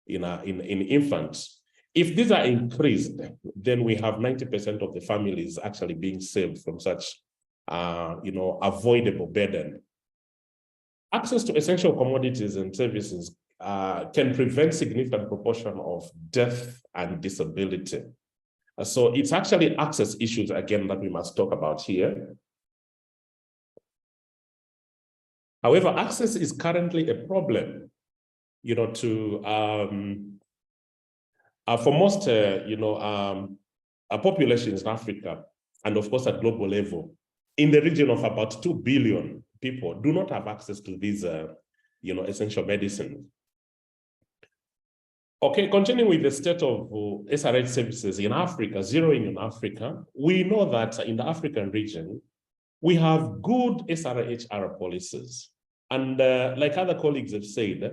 infants. If these are increased, then we have 90% of the families actually being saved from such, avoidable burden. Access to essential commodities and services can prevent significant proportion of death and disability. So it's actually access issues, again, that we must talk about here. However, access is currently a problem, for most, populations in Africa, and of course at global level, in the region of about 2 billion people do not have access to these, essential medicine. Okay, continuing with the state of SRH services in Africa, zeroing in Africa, we know that in the African region, we have good SRHR policies. And like other colleagues have said,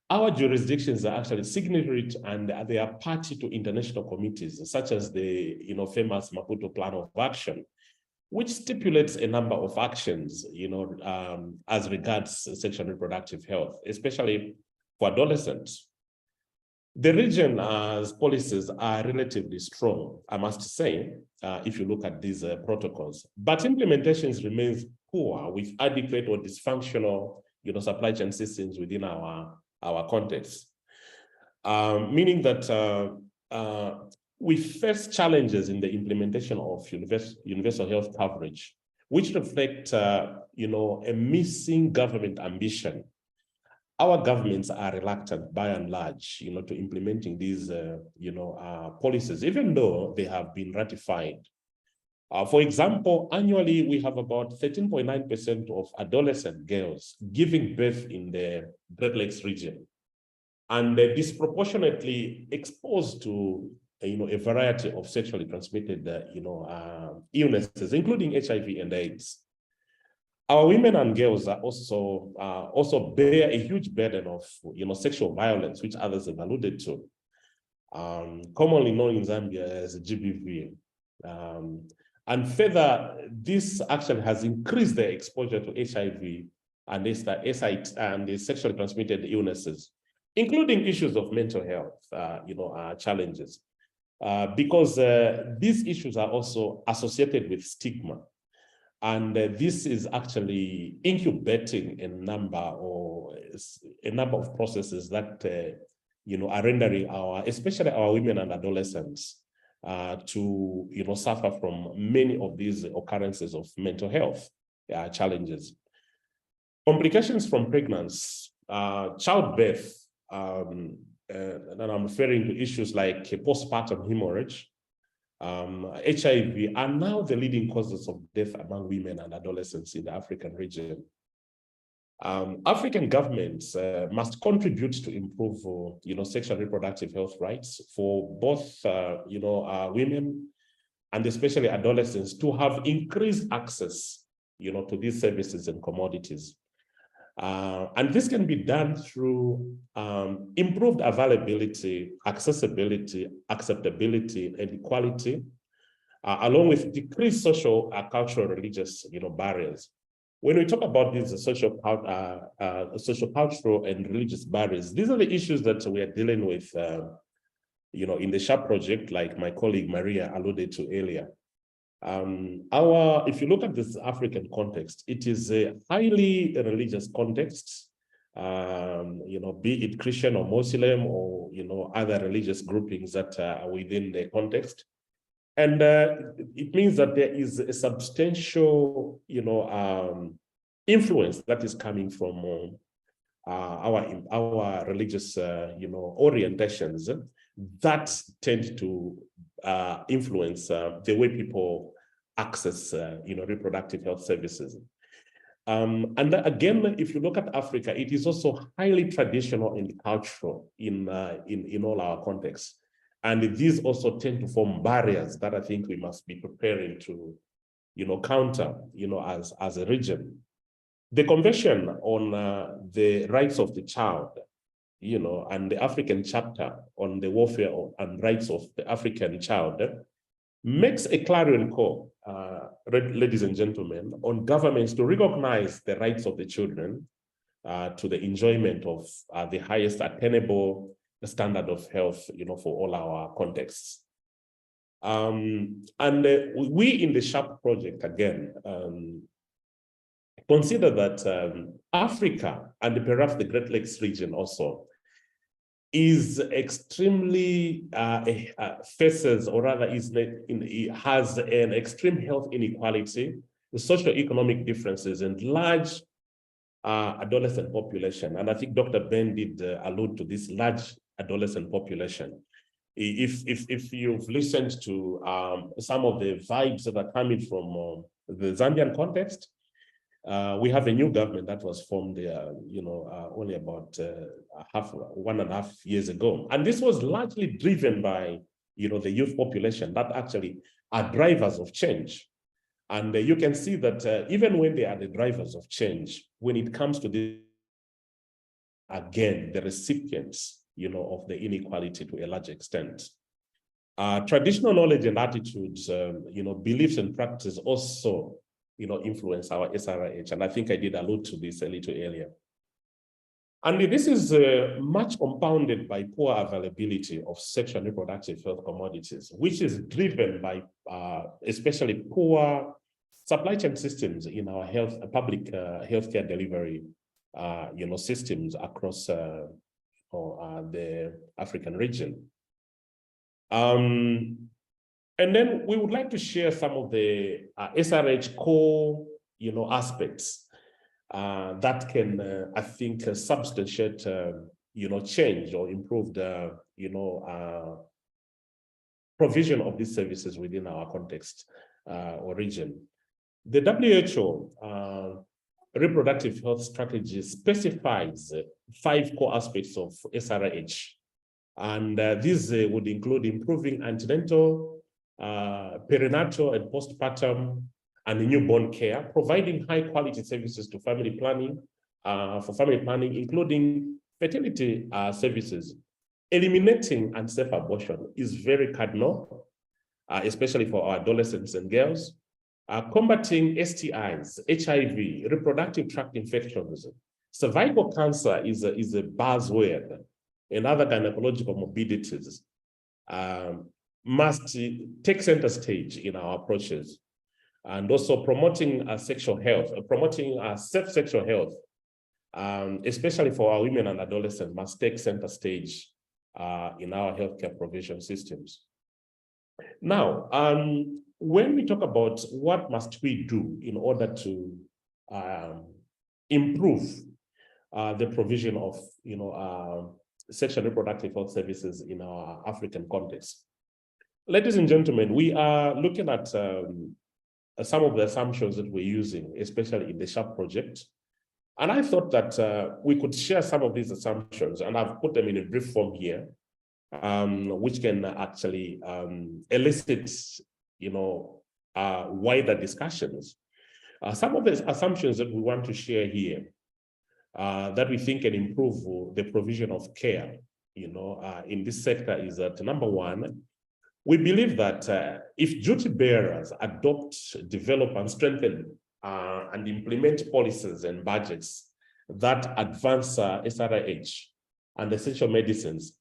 our jurisdictions are actually signatory and they are party to international committees, such as the famous Maputo Plan of Action, which stipulates a number of actions, as regards sexual and reproductive health, especially for adolescents. The region's policies are relatively strong, I must say, if you look at these protocols, but implementations remains poor with adequate or dysfunctional, supply chain systems within our context, meaning that we face challenges in the implementation of universal health coverage, which reflect, a missing government ambition. Our governments are reluctant, by and large, to implementing these, policies, even though they have been ratified. For example, annually, we have about 13.9% of adolescent girls giving birth in the Great Lakes region, and they're disproportionately exposed to, a variety of sexually transmitted, illnesses, including HIV and AIDS. Our women and girls are also bear a huge burden of, sexual violence, which others have alluded to, commonly known in Zambia as GBV. And further, this actually has increased their exposure to HIV and the sexually transmitted illnesses, including issues of mental health, challenges, because these issues are also associated with stigma. And this is actually incubating a number of processes that are rendering especially our women and adolescents to suffer from many of these occurrences of mental health challenges. Complications from pregnancy, childbirth, and I'm referring to issues like postpartum hemorrhage, HIV are now the leading causes of death among women and adolescents in the African region. African governments must contribute to improve, sexual and reproductive health rights for both, women and especially adolescents to have increased access, to these services and commodities. And this can be done through improved availability, accessibility, acceptability, and equality, along with decreased social, cultural, religious, barriers. When we talk about these social, cultural, and religious barriers, these are the issues that we are dealing with, in the SHARP project, like my colleague Maria alluded to earlier. If you look at this African context, it is a highly religious context, be it Christian or Muslim or, other religious groupings that are within the context. And it means that there is a substantial, influence that is coming from our religious, orientations that tend to influence the way people access, reproductive health services. And again, if you look at Africa, it is also highly traditional and cultural in all our contexts. And these also tend to form barriers that I think we must be preparing to, counter, as a region. The Convention on the Rights of the Child, and the African chapter on the welfare and rights of the African child makes a clarion call, ladies and gentlemen, on governments to recognize the rights of the children to the enjoyment of the highest attainable standard of health, for all our contexts. And we in the SHARP project, again, consider that Africa and perhaps the Great Lakes region also is extremely faces, or rather has an extreme health inequality, the socioeconomic differences, and large adolescent population. And I think Dr. Ben did allude to this large adolescent population. If you've listened to some of the vibes that are coming from the Zambian context, we have a new government that was formed only about 1.5 years ago. And this was largely driven by, the youth population that actually are drivers of change. And you can see that even when they are the drivers of change, when it comes to this, again, the recipients, of the inequality to a large extent. Traditional knowledge and attitudes, beliefs and practices also, influence our SRH. And I think I did allude to this a little earlier. And this is much compounded by poor availability of sexual and reproductive health commodities, which is driven by especially poor supply chain systems in our public healthcare delivery, systems across the African region. And then we would like to share some of the SRH core, aspects that can, I think, substantiate, change or improve the, provision of these services within our context or region. The WHO reproductive health strategy specifies 5 core aspects of SRH. And these would include improving antenatal, perinatal and postpartum and newborn care, providing high quality services to family planning, including fertility services. Eliminating unsafe abortion is very cardinal. especially for our adolescents and girls, combating STIs, HIV, reproductive tract infections. Cervical cancer is a buzzword, and other gynecological morbidities must take center stage in our approaches. And also promoting sexual health, promoting safe sexual health, especially for our women and adolescents, must take center stage in our healthcare provision systems. Now, when we talk about what must we do in order to improve the provision of sexual reproductive health services in our African context, ladies and gentlemen, we are looking at some of the assumptions that we're using, especially in the SHARP project. And I thought that we could share some of these assumptions, and I've put them in a brief form here, which can actually elicit, wider discussions. Some of the assumptions that we want to share here that we think can improve the provision of care, in this sector is that, number one, we believe that if duty bearers adopt, develop, and strengthen and implement policies and budgets that advance SRH and essential medicines,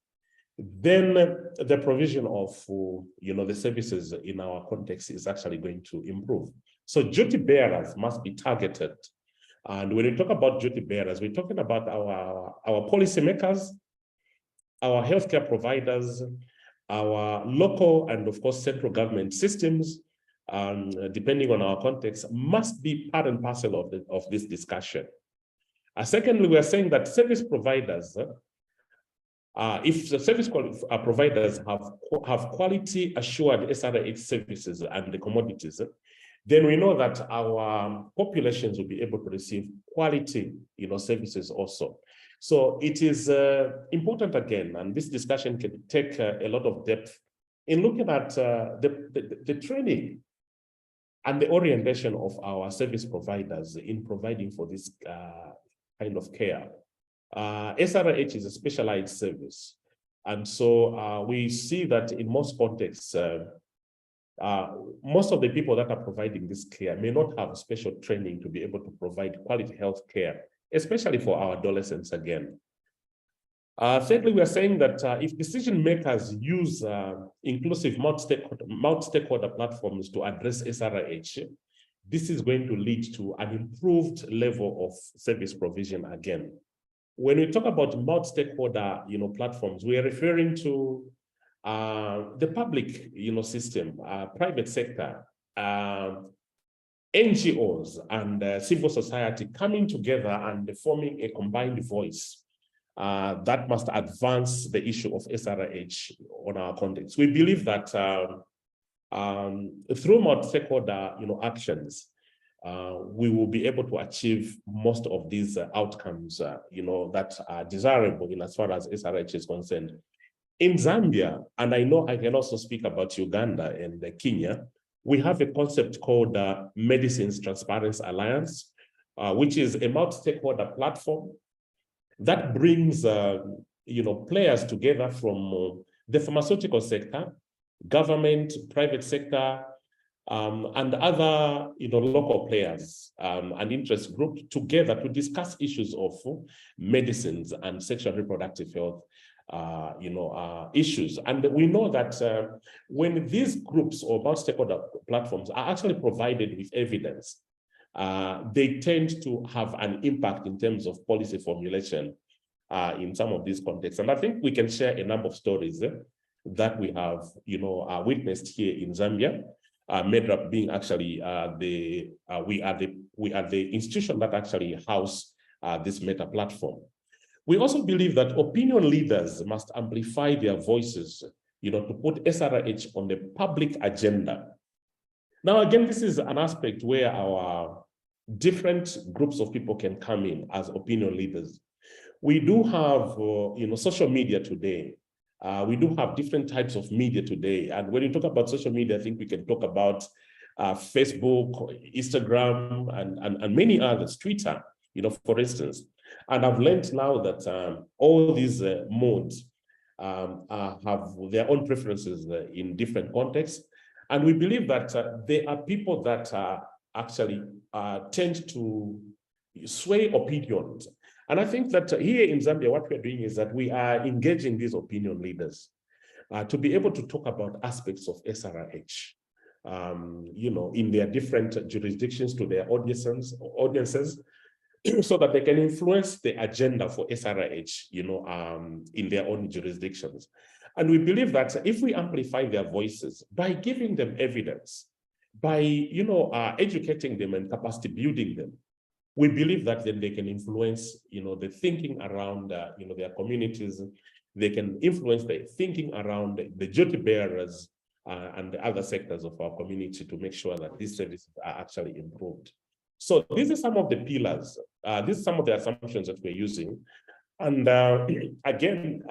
then the provision of the services in our context is actually going to improve. So duty bearers must be targeted. And when we talk about duty bearers, we're talking about our policymakers, our healthcare providers, our local and of course central government systems, depending on our context, must be part and parcel of this discussion. Secondly, we are saying that service providers, if the service providers have quality assured SRH services and the commodities, then we know that our populations will be able to receive quality services also. So it is important again, and this discussion can take a lot of depth in looking at the training and the orientation of our service providers in providing for this kind of care. SRH is a specialized service. And so we see that in most contexts, most of the people that are providing this care may not have special training to be able to provide quality health care, especially for our adolescents again. Thirdly, we are saying that if decision makers use inclusive multi-stakeholder platforms to address SRH, this is going to lead to an improved level of service provision again. When we talk about multi-stakeholder platforms, we are referring to the public system, private sector, NGOs and civil society coming together and forming a combined voice that must advance the issue of SRH on our context. We believe that through multi-stakeholder actions, we will be able to achieve most of these outcomes that are desirable in as far as SRH is concerned. In Zambia, and I know I can also speak about Uganda and Kenya, we have a concept called Medicines Transparency Alliance, which is a multi-stakeholder platform that brings players together from the pharmaceutical sector, government, private sector, and other local players and interest groups together to discuss issues of medicines and sexual reproductive health issues. And we know that when these groups or multi-stakeholder platforms are actually provided with evidence, they tend to have an impact in terms of policy formulation in some of these contexts. And I think we can share a number of stories that we have witnessed here in Zambia. MEDRAP being actually we are the institution that actually house this meta platform. We also believe that opinion leaders must amplify their voices, to put SRH on the public agenda. Now, again, this is an aspect where our different groups of people can come in as opinion leaders. We do have, social media today. We do have different types of media today. And when you talk about social media, I think we can talk about Facebook, Instagram, and many others, Twitter, for instance. And I've learned now that all these modes have their own preferences in different contexts. And we believe that there are people that actually tend to sway opinions. And I think that here in Zambia, what we're doing is that we are engaging these opinion leaders to be able to talk about aspects of SRH, in their different jurisdictions to their audiences, so that they can influence the agenda for SRH, in their own jurisdictions. And we believe that if we amplify their voices by giving them evidence, by educating them and capacity building them, we believe that then they can influence the thinking around their communities. They can influence the thinking around the duty bearers and the other sectors of our community to make sure that these services are actually improved. So these are some of the pillars. These are some of the assumptions that we're using. And again,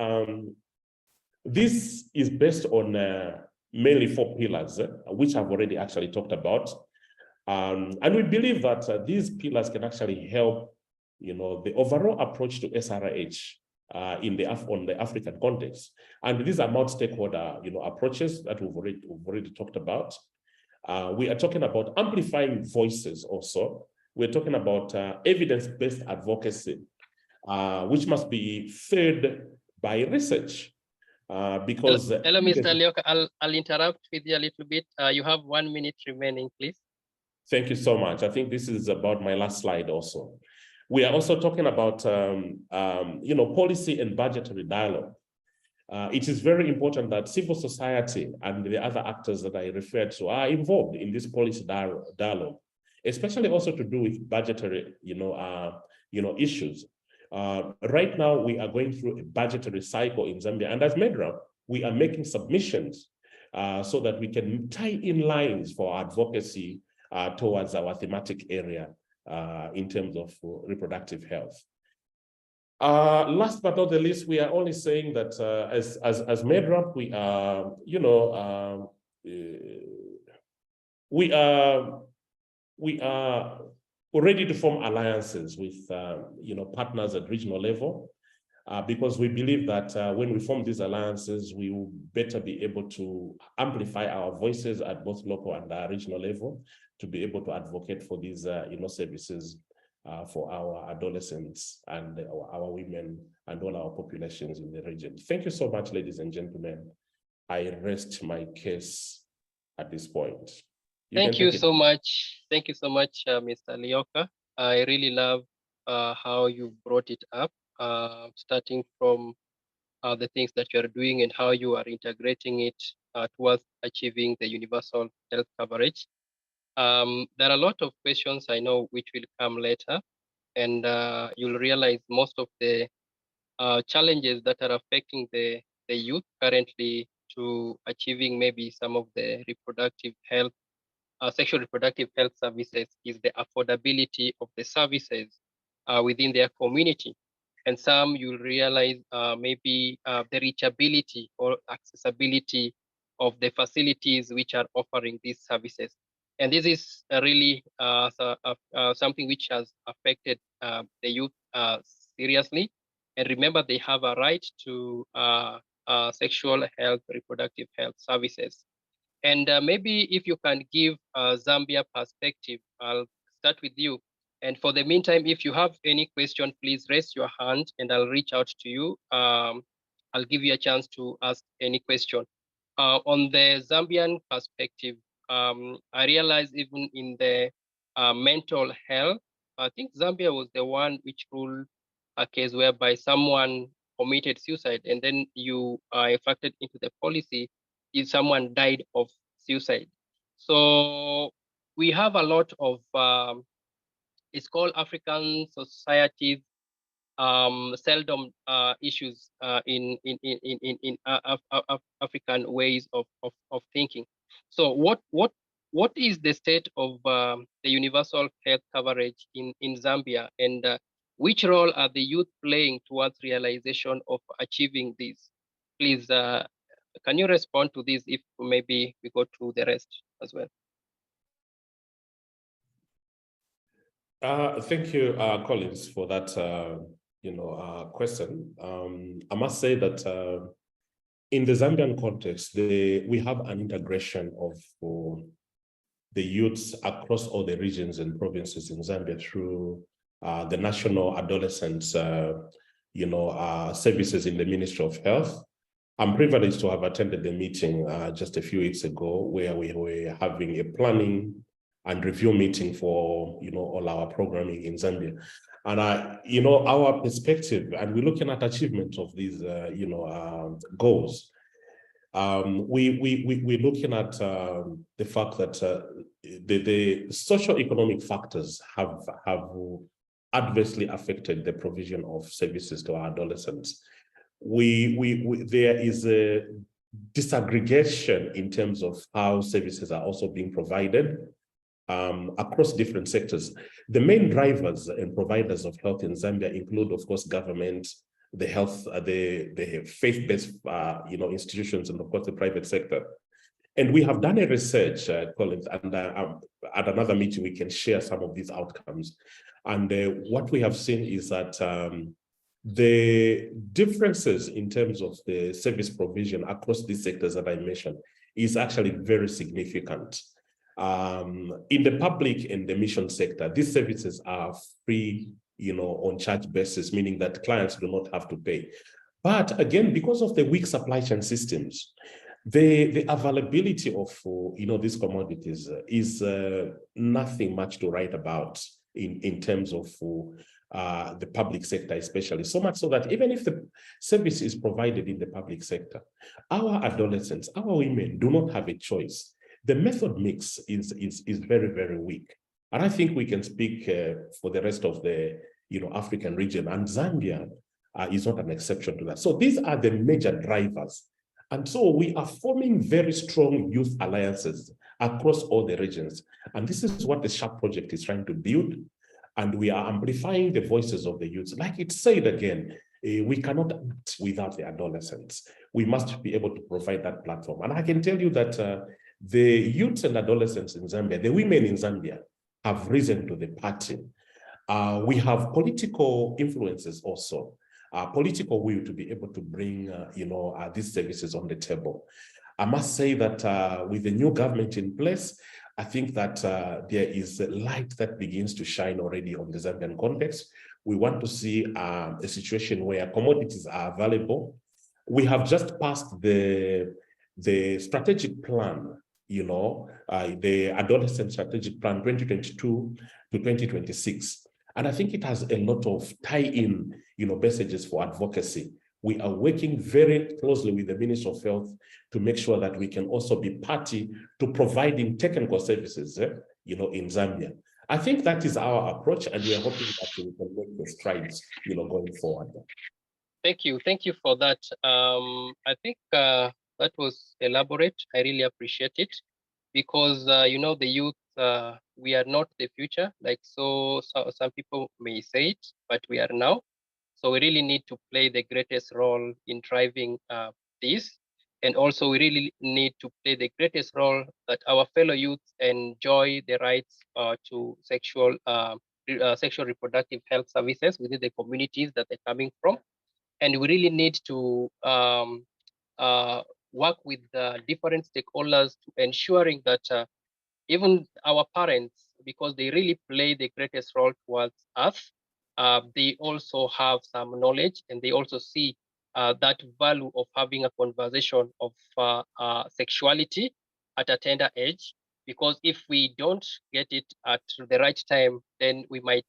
this is based on mainly 4 pillars, which I've already actually talked about. And we believe that these pillars can actually help, the overall approach to SRH on the African context. And these are multi-stakeholder, approaches that we've already talked about. We are talking about amplifying voices also. We're talking about evidence-based advocacy, which must be fed by research. Because hello, Mr. Lyoka, I'll interrupt with you a little bit. You have 1 minute remaining, please. Thank you so much. I think this is about my last slide also. We are also talking about policy and budgetary dialogue. It is very important that civil society and the other actors that I referred to are involved in this policy dialogue, especially also to do with budgetary issues. Right now, we are going through a budgetary cycle in Zambia, and as MEDRA, we are making submissions so that we can tie in lines for advocacy towards our thematic area in terms of reproductive health. Last but not the least, we are only saying that as MEDRA, we are ready to form alliances with partners at regional level, because we believe that when we form these alliances, we will better be able to amplify our voices at both local and regional level to be able to advocate for these services for our adolescents and our women and all our populations in the region. Thank you so much, ladies and gentlemen. I rest my case at this point. Thank you so much. Thank you so much, Mr. Lyoka. I really love how you brought it up, starting from the things that you are doing and how you are integrating it towards achieving the universal health coverage. There are a lot of questions I know which will come later, and you'll realize most of the challenges that are affecting the youth currently to achieving maybe some of the reproductive health, sexual reproductive health services is the affordability of the services within their community. And some you'll realize maybe the reachability or accessibility of the facilities which are offering these services. And this is really something which has affected the youth seriously. And remember, they have a right to sexual health, reproductive health services. And maybe if you can give a Zambia perspective, I'll start with you. And for the meantime, if you have any question, please raise your hand and I'll reach out to you. I'll give you a chance to ask any question. On the Zambian perspective, I realize even in the mental health, I think Zambia was the one which ruled a case whereby someone committed suicide and then you factored into the policy if someone died of suicide. So we have a lot of, it's called African societies seldom issues in African ways of thinking. So what is the state of the universal health coverage in Zambia, and which role are the youth playing towards realization of achieving this? Please, can you respond to this if maybe we go to the rest as well? Thank you, Collins, for that question. I must say that in the Zambian context, we have an integration of the youths across all the regions and provinces in Zambia through the national adolescent services in the Ministry of Health. I'm privileged to have attended the meeting just a few weeks ago, where we were having a planning and review meeting for all our programming in Zambia. And our perspective, and we're looking at achievement of these goals. We're looking at the fact that the socio-economic factors have adversely affected the provision of services to our adolescents. There is a disaggregation in terms of how services are also being provided across different sectors. The main drivers and providers of health in Zambia include, of course, government, the health, the faith-based institutions, and of course the private sector. And we have done a research, Collins, and at another meeting we can share some of these outcomes. And what we have seen is that the differences in terms of the service provision across these sectors that I mentioned is actually very significant. In the public and the mission sector, these services are free, on charge basis, meaning that clients do not have to pay. But again, because of the weak supply chain systems, the availability of these commodities is nothing much to write about in terms of the public sector, especially. So much so that even if the service is provided in the public sector, our adolescents, our women do not have a choice. The method mix is very, very weak. And I think we can speak for the rest of the African region, and Zambia is not an exception to that. So these are the major drivers. And so we are forming very strong youth alliances across all the regions. And this is what the SHARP project is trying to build. And we are amplifying the voices of the youth. Like it said again, we cannot act without the adolescents. We must be able to provide that platform. And I can tell you that the youth and adolescents in Zambia, the women in Zambia, have risen to the party. We have political influences also, political will to be able to bring these services on the table. I must say that with the new government in place, I think that there is a light that begins to shine already on the Zambian context. We want to see a situation where commodities are available. We have just passed the strategic plan, the Adolescent Strategic Plan 2022 to 2026. And I think it has a lot of tie-in, messages for advocacy. We are working very closely with the Ministry of Health to make sure that we can also be party to providing technical services, in Zambia. I think that is our approach, and we are hoping that we can make the strides, going forward. Thank you for that. I think that was elaborate. I really appreciate it, because the youth, we are not the future, like so some people may say it, but we are now. So we really need to play the greatest role in driving this. And also we really need to play the greatest role that our fellow youths enjoy the rights to sexual reproductive health services within the communities that they're coming from. And we really need to work with different stakeholders to ensuring that even our parents, because they really play the greatest role towards us, they also have some knowledge, and they also see that value of having a conversation of sexuality at a tender age. Because if we don't get it at the right time, then we might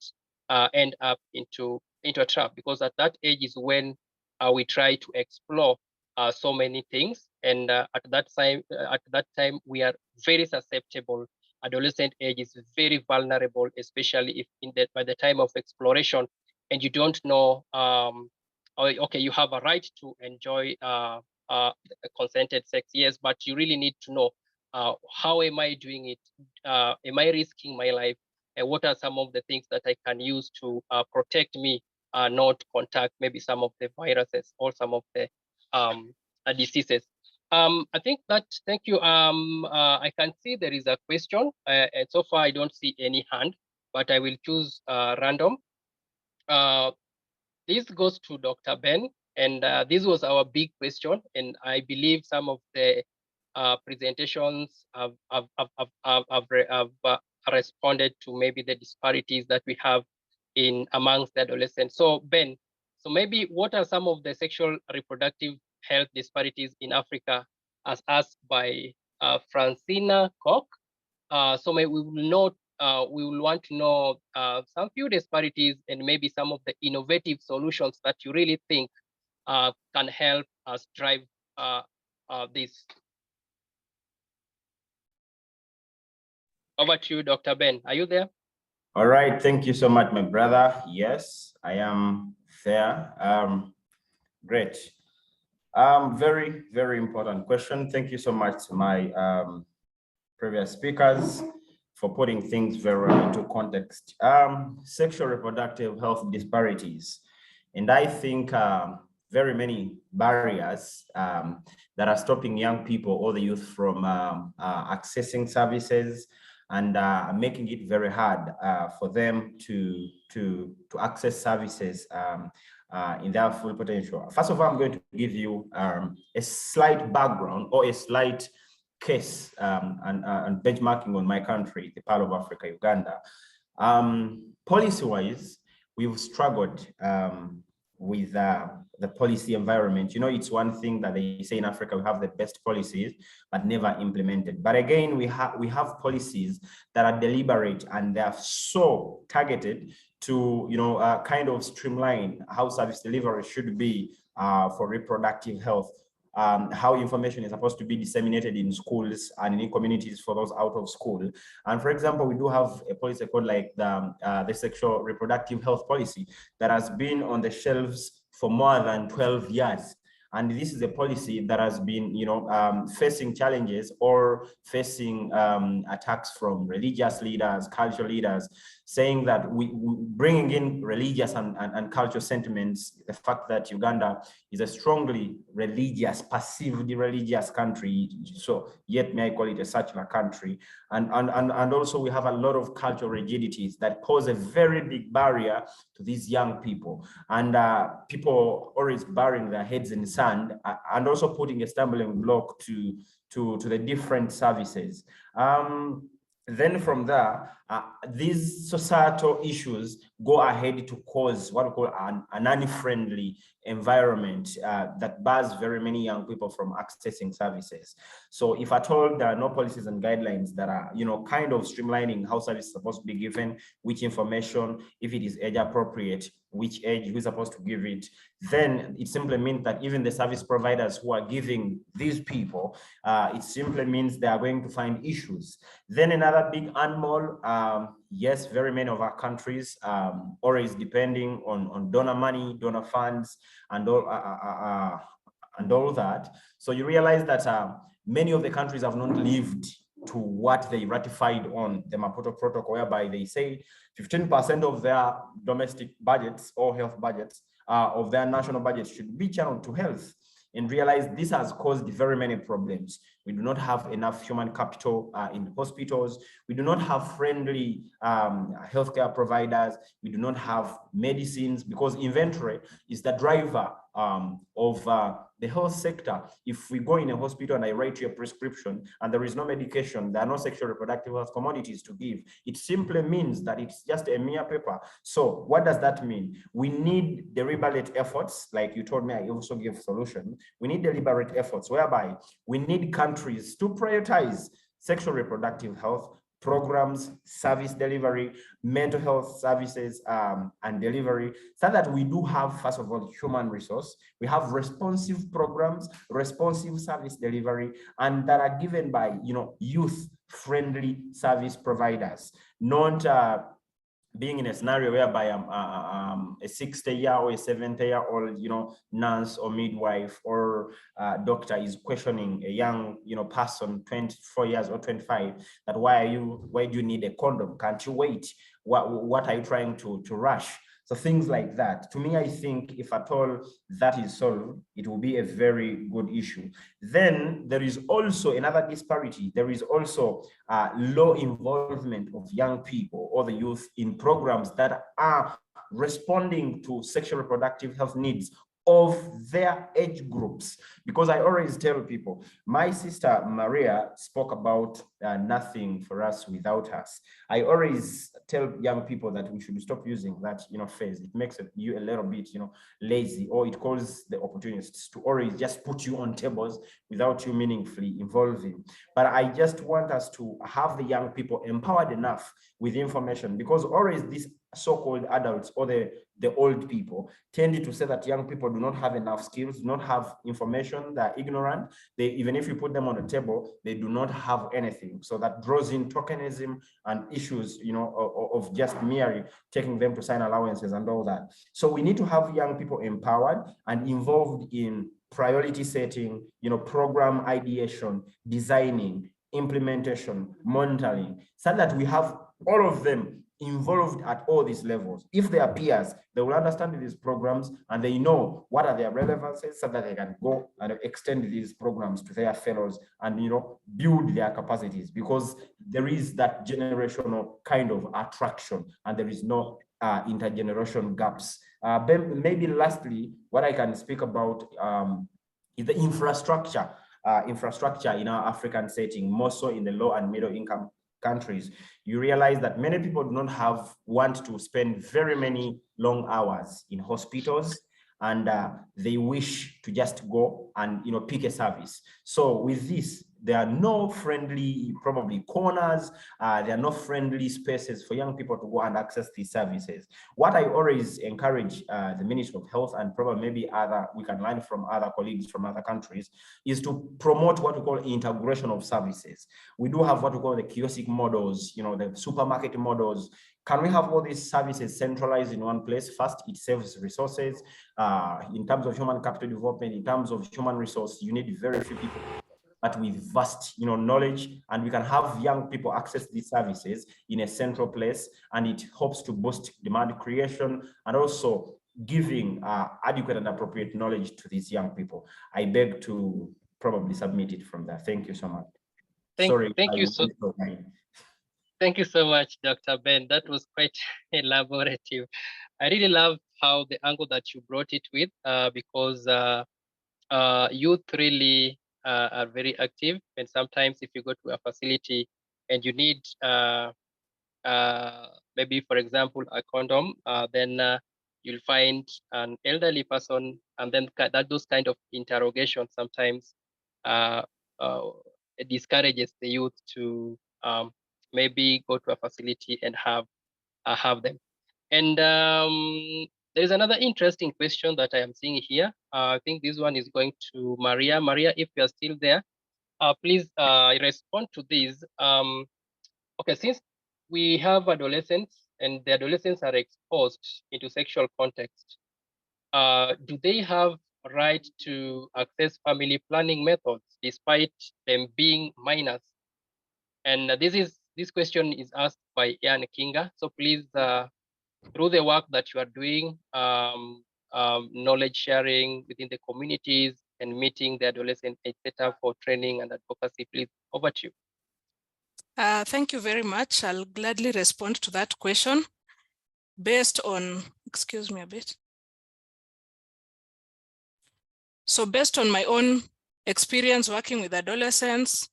end up into a trap, because at that age is when we try to explore so many things, and at that time we are very susceptible. Adolescent age is very vulnerable, especially if by the time of exploration, and you don't know. Okay, you have a right to enjoy consented sex, yes, but you really need to know how am I doing it? Am I risking my life? And what are some of the things that I can use to protect me, not contact maybe some of the viruses or some of the diseases? I think that, thank you. I can see there is a question, and so far I don't see any hand, but I will choose random. This goes to Dr. Ben, And this was our big question. And I believe some of the presentations have responded to maybe the disparities that we have in amongst the adolescents. So Ben, so maybe what are some of the sexual reproductive health disparities in Africa as asked by Francina Koch? So maybe we will want to know some few disparities and maybe some of the innovative solutions that you really think can help us drive this. Over to you, Dr. Ben. Are you there? All right, thank you so much, my brother. Yes, I am there. Great. Very, very important question. Thank you so much to my previous speakers for putting things very well into context. Sexual reproductive health disparities. And I think very many barriers that are stopping young people or the youth from accessing services and making it very hard for them to access services in their full potential. First of all, I'm going to give you a slight background or a slight case and benchmarking on my country, the Pearl of Africa, Uganda. Policy-wise, we've struggled with the policy environment. You know, it's one thing that they say in Africa, we have the best policies, but never implemented. But again, we have policies that are deliberate and they are so targeted to, you know, kind of streamline how service delivery should be for reproductive health. How information is supposed to be disseminated in schools and in communities for those out of school. And for example, we do have a policy called like the sexual reproductive health policy that has been on the shelves for more than 12 years. And this is a policy that has been, you know, facing challenges or facing attacks from religious leaders, cultural leaders, saying that we bringing in religious and cultural sentiments, the fact that Uganda is a strongly religious, passively religious country, so yet may I call it a secular country. And also we have a lot of cultural rigidities that pose a very big barrier to these young people. And people always burying their heads in sand and also putting a stumbling block to the different services. Then from there, these societal issues go ahead to cause what we call an unfriendly environment that bars very many young people from accessing services. So if at all there are no policies and guidelines that are, you know, kind of streamlining how service is supposed to be given, which information, if it is age appropriate, which age, who is supposed to give it, then it simply means that even the service providers who are giving these people, it simply means they are going to find issues. Then another big animal, yes, very many of our countries always depending on donor money, donor funds, and all that. So you realize that many of the countries have not lived to what they ratified on the Maputo Protocol, whereby they say 15% of their domestic budgets or health budgets of their national budgets should be channeled to health. And realize this has caused very many problems. We do not have enough human capital in hospitals. We do not have friendly healthcare providers. We do not have medicines, because inventory is the driver of the health sector. If we go in a hospital and I write you a prescription and there is no medication, there are no sexual reproductive health commodities to give, it simply means that it's just a mere paper. So what does that mean? We need deliberate efforts, like you told me, I also give solution. We need deliberate efforts whereby we need countries to prioritize sexual reproductive health programs, service delivery, mental health services and delivery, so that we do have, first of all, human resource. We have responsive programs, responsive service delivery, and that are given by, you know, youth-friendly service providers, not being in a scenario whereby a 60-year or a 70-year-old, you know, nurse or midwife or doctor is questioning a young, you know, person, 24 years or 25, that why do you need a condom? Can't you wait? What are you trying to rush? So things like that. To me, I think if at all that is solved, it will be a very good issue. Then there is also another disparity. There is also low involvement of young people or the youth in programs that are responding to sexual reproductive health needs of their age groups. Because I always tell people, my sister Maria spoke about nothing for us without us. I always tell young people that we should stop using that, phrase. It makes you a little bit, lazy, or it calls the opportunists to always just put you on tables without you meaningfully involving. But I just want us to have the young people empowered enough with information, because always these so-called adults or the old people tend to say that young people do not have enough skills, do not have information, they're ignorant. Even if you put them on the table, they do not have anything. So that draws in tokenism and issues, of just merely taking them to sign allowances and all that. So we need to have young people empowered and involved in priority setting, program ideation, designing, implementation, monitoring, so that we have all of them involved at all these levels. If they are peers, they will understand these programs and they know what are their relevances, so that they can go and extend these programs to their fellows and build their capacities, because there is that generational kind of attraction and there is no intergeneration gaps. Maybe lastly, what I can speak about is the infrastructure in our African setting, more so in the low and middle income countries. You realize that many people do not want to spend very many long hours in hospitals, and they wish to just go and pick a service. So with this, there are no friendly probably corners, there are no friendly spaces for young people to go and access these services. What I always encourage the Ministry of Health, and probably maybe we can learn from other colleagues from other countries, is to promote what we call integration of services. We do have what we call the kiosk models, the supermarket models. Can we have all these services centralized in one place? First, it saves resources. In terms of human capital development, in terms of human resource, you need very few people, but with vast knowledge, and we can have young people access these services in a central place, and it helps to boost demand creation and also giving adequate and appropriate knowledge to these young people. I beg to probably submit it from there. Thank you so much. Thank you so much, Dr. Ben. That was quite elaborative. I really love how the angle that you brought it with, because youth really are very active. And sometimes if you go to a facility and you need maybe, for example, a condom, then you'll find an elderly person, and then those kind of interrogations sometimes it discourages the youth to maybe go to a facility and have them. And there is another interesting question that I am seeing here. I think this one is going to Maria. Maria, if you are still there, please respond to this. Okay, since we have adolescents and the adolescents are exposed into sexual context, do they have right to access family planning methods despite them being minors? And this question is asked by Ian Kinga. So please, through the work that you are doing, knowledge sharing within the communities and meeting the adolescent, etc., for training and advocacy, please, over to you. Thank you very much. I'll gladly respond to that question based on, excuse me a bit. So based on my own experience working with adolescents,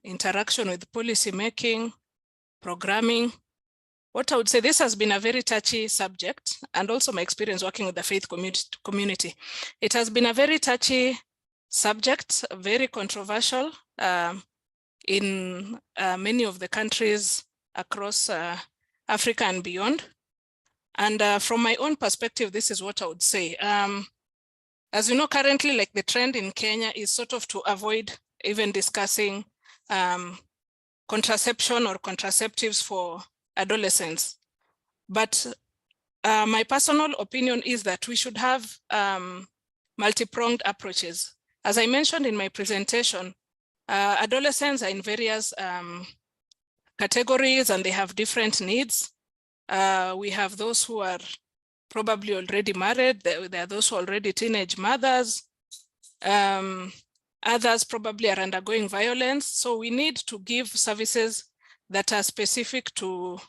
interaction with policy making, programming, what I would say, this has been a very touchy subject, and also my experience working with the faith community. It has been a very touchy subject, very controversial in many of the countries across Africa and beyond. And from my own perspective, this is what I would say. As you know, currently, like the trend in Kenya is sort of to avoid even discussing contraception or contraceptives for adolescents. But my personal opinion is that we should have multi-pronged approaches. As I mentioned in my presentation, adolescents are in various categories and they have different needs. We have those who are probably already married. There are those who are already teenage mothers. Others probably are undergoing violence. So we need to give services that are specific to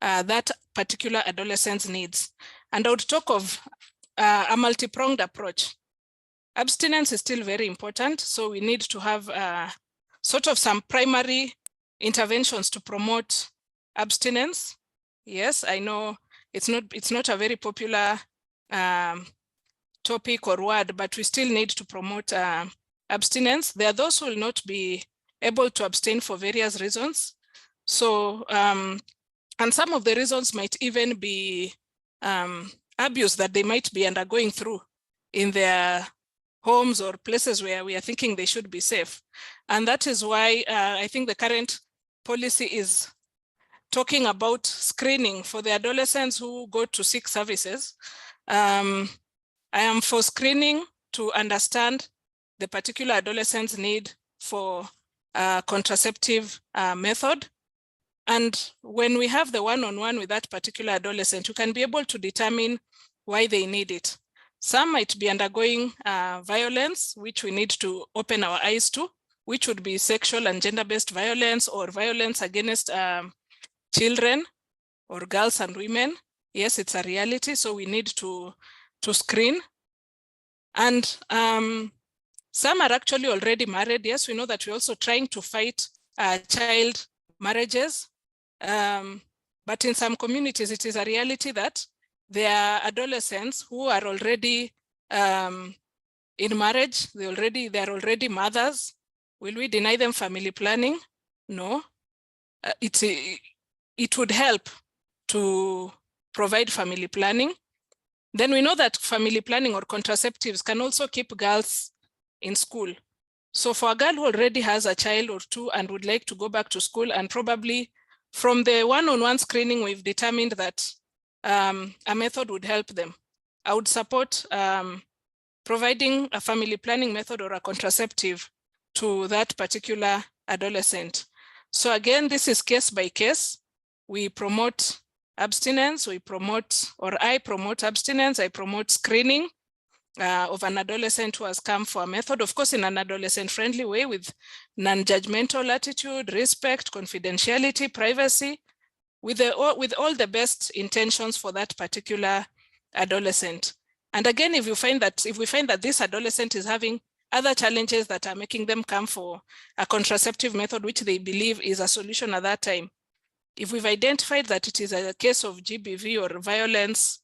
that particular adolescent's needs. And I would talk of a multi-pronged approach. Abstinence is still very important, so we need to have sort of some primary interventions to promote abstinence. Yes, I know it's not a very popular topic or word, but we still need to promote abstinence. There are those who will not be able to abstain for various reasons. So, and some of the reasons might even be abuse that they might be undergoing through in their homes or places where we are thinking they should be safe. And that is why I think the current policy is talking about screening for the adolescents who go to seek services. I am for screening to understand the particular adolescent's need for a contraceptive method. And when we have the one-on-one with that particular adolescent, you can be able to determine why they need it. Some might be undergoing violence, which we need to open our eyes to, which would be sexual and gender-based violence or violence against children or girls and women. Yes, it's a reality, so we need to screen. And some are actually already married. Yes, we know that we're also trying to fight child marriages. But in some communities, it is a reality that there are adolescents who are already in marriage. They're already mothers. Will we deny them family planning? No. It would help to provide family planning. Then we know that family planning or contraceptives can also keep girls in school. So for a girl who already has a child or two and would like to go back to school, and probably from the one-on-one screening, we've determined that a method would help them. I would support providing a family planning method or a contraceptive to that particular adolescent. So again, this is case by case. We promote abstinence, I promote abstinence, I promote screening of an adolescent who has come for a method, of course, in an adolescent-friendly way with non-judgmental attitude, respect, confidentiality, privacy, with all the best intentions for that particular adolescent. And again, if we find that this adolescent is having other challenges that are making them come for a contraceptive method, which they believe is a solution at that time, if we've identified that it is a case of GBV or violence,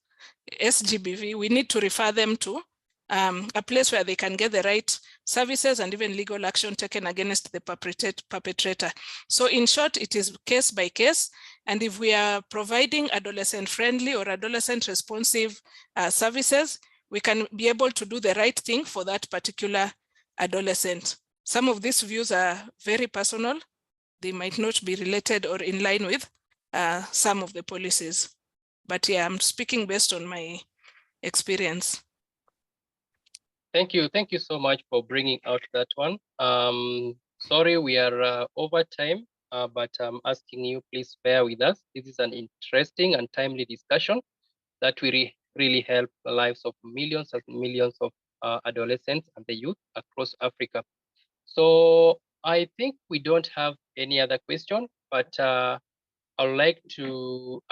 SGBV, we need to refer them to a place where they can get the right services and even legal action taken against the perpetrator. So in short, it is case by case. And if we are providing adolescent-friendly or adolescent-responsive services, we can be able to do the right thing for that particular adolescent. Some of these views are very personal. They might not be related or in line with some of the policies. But yeah, I'm speaking based on my experience. Thank you so much for bringing out that one. Sorry, we are over time, but I'm asking you, please bear with us. This is an interesting and timely discussion that will really help the lives of millions and millions of adolescents and the youth across Africa. So I think we don't have any other question, but I would like to,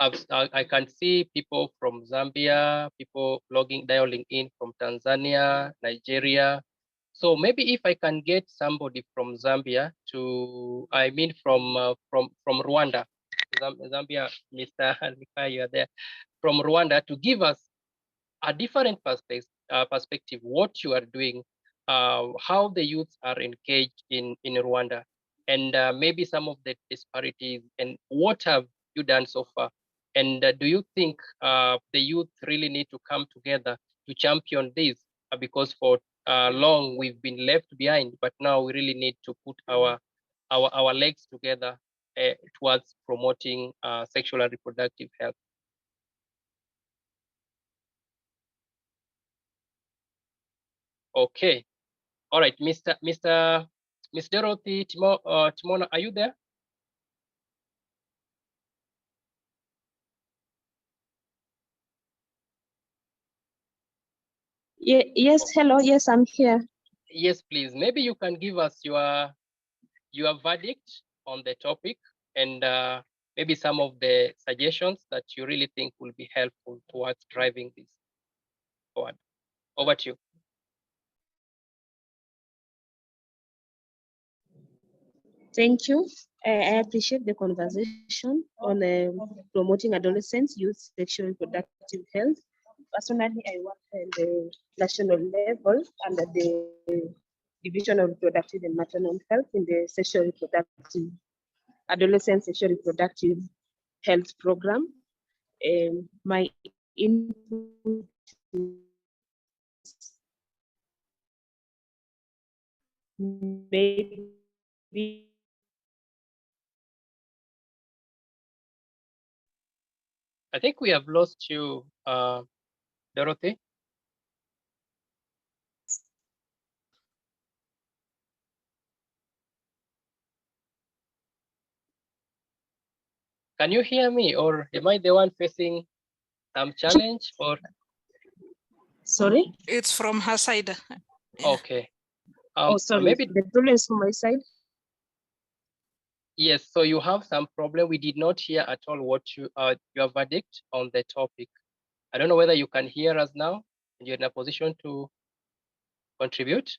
I can see people from Zambia, people dialing in from Tanzania, Nigeria. So maybe if I can get somebody from Zambia from Rwanda, Zambia, Mr. Nika, you are there, from Rwanda to give us a different perspective, what you are doing, how the youths are engaged in Rwanda, and maybe some of the disparities, and what have you done so far? And do you think the youth really need to come together to champion this? Because for long we've been left behind, but now we really need to put our legs together towards promoting sexual and reproductive health. Okay. All right, Miss Dorothy Timona, are you there? Yes, hello. Yes, I'm here. Yes, please. Maybe you can give us your verdict on the topic, and maybe some of the suggestions that you really think will be helpful towards driving this. forward. Over to you. Thank you. I appreciate the conversation on promoting adolescents, youth sexual reproductive health. Personally, I work at the national level under the Division of Reproductive and Maternal Health in the sexual reproductive, adolescent sexual reproductive health program. My input maybe I think we have lost you, Dorothy. Can you hear me, or am I the one facing some challenge? Or sorry. It's from her side. Yeah. okay. Oh, sorry. Maybe The problem is from my side. yes. So you have some problem. We did not hear at all what your verdict on the topic. I don't know whether you can hear us now and you're in a position to contribute.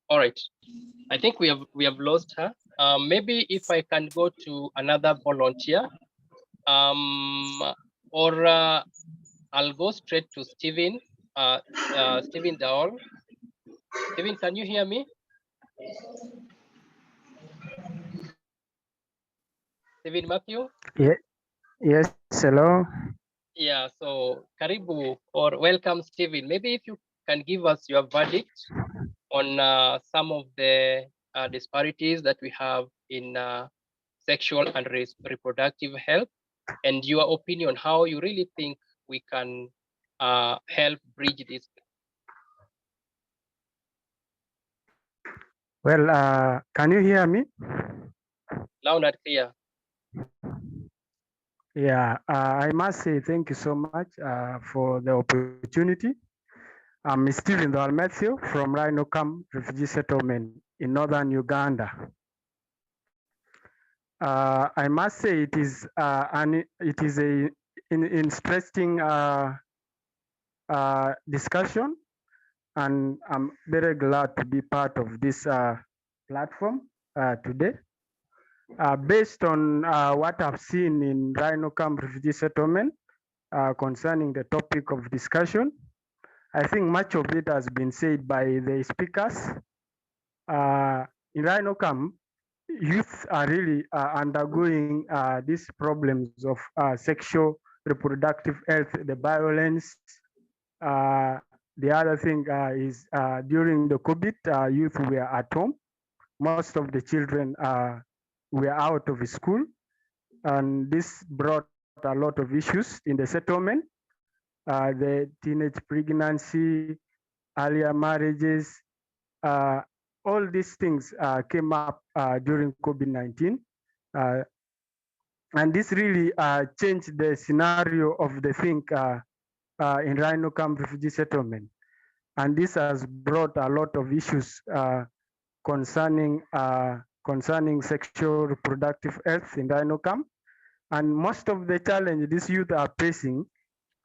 All right. I think we have lost her. Maybe if I can go to another volunteer, or I'll go straight to Stephen. Stephen Daol. Stephen, can you hear me? Stephen Matthew? Yeah. Yes, hello. Yeah, so karibu or welcome, Stephen. Maybe if you can give us your verdict on some of the disparities that we have in sexual and reproductive health, and your opinion, how you really think we can help bridge this. Well, can you hear me? Loud and clear. Yeah, I must say thank you so much for the opportunity. I'm Stephen Matthew from Rhino Camp Refugee Settlement in northern Uganda. I must say it is an interesting discussion, and I'm very glad to be part of this platform today. Based on what I've seen in Rhino Camp Refugee Settlement concerning the topic of discussion, I think much of it has been said by the speakers. In Rhino Camp, youth are really undergoing these problems of sexual reproductive health, the violence. The other thing is during the COVID, youth were at home. Most of the children were out of school, and this brought a lot of issues in the settlement. The teenage pregnancy, earlier marriages, all these things came up during COVID-19. And this really changed the scenario of the thing in Rhino Camp Refugee Settlement. And this has brought a lot of issues concerning sexual reproductive health in Rhino Camp. And most of the challenge these youth are facing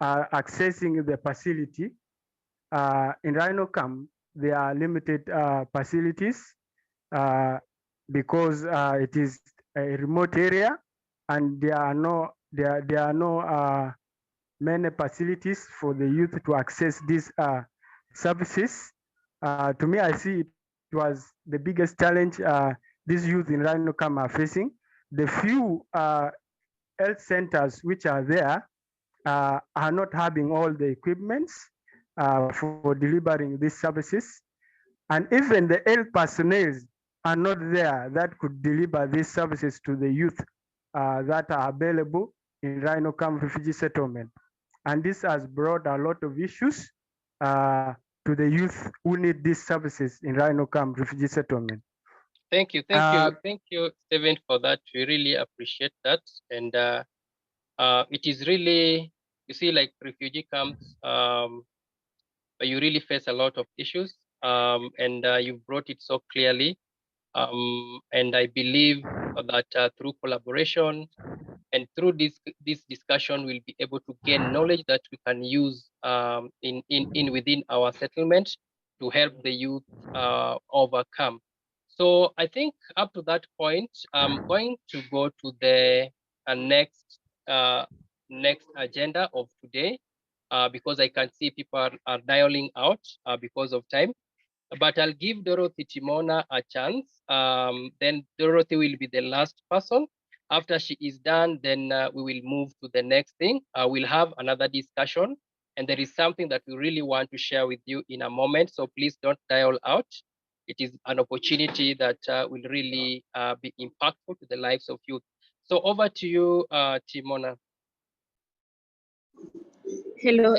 are accessing the facility. In Rhino Camp, there are limited facilities because it is a remote area, and there are no many facilities for the youth to access these services. To me, I see it was the biggest challenge these youth in Rhino Camp are facing. The few health centers which are there are not having all the equipments for delivering these services. And even the health personnel are not there that could deliver these services to the youth that are available in Rhino Camp Refugee Settlement. And this has brought a lot of issues to the youth who need these services in Rhino Camp Refugee Settlement. Thank you, Stephen, for that. We really appreciate that. And it is really, you see, like refugee camps, you really face a lot of issues, and you brought it so clearly. And I believe that through collaboration, And through this discussion, we'll be able to gain knowledge that we can use in within our settlement to help the youth overcome. So I think up to that point, I'm going to go to the next agenda of today, because I can see people are dialing out because of time. But I'll give Dorothy Timona a chance. Then Dorothy will be the last person. After she is done, then we will move to the next thing. We'll have another discussion, and there is something that we really want to share with you in a moment. So please don't dial out. It is an opportunity that will really be impactful to the lives of youth. So over to you, Timona. Hello,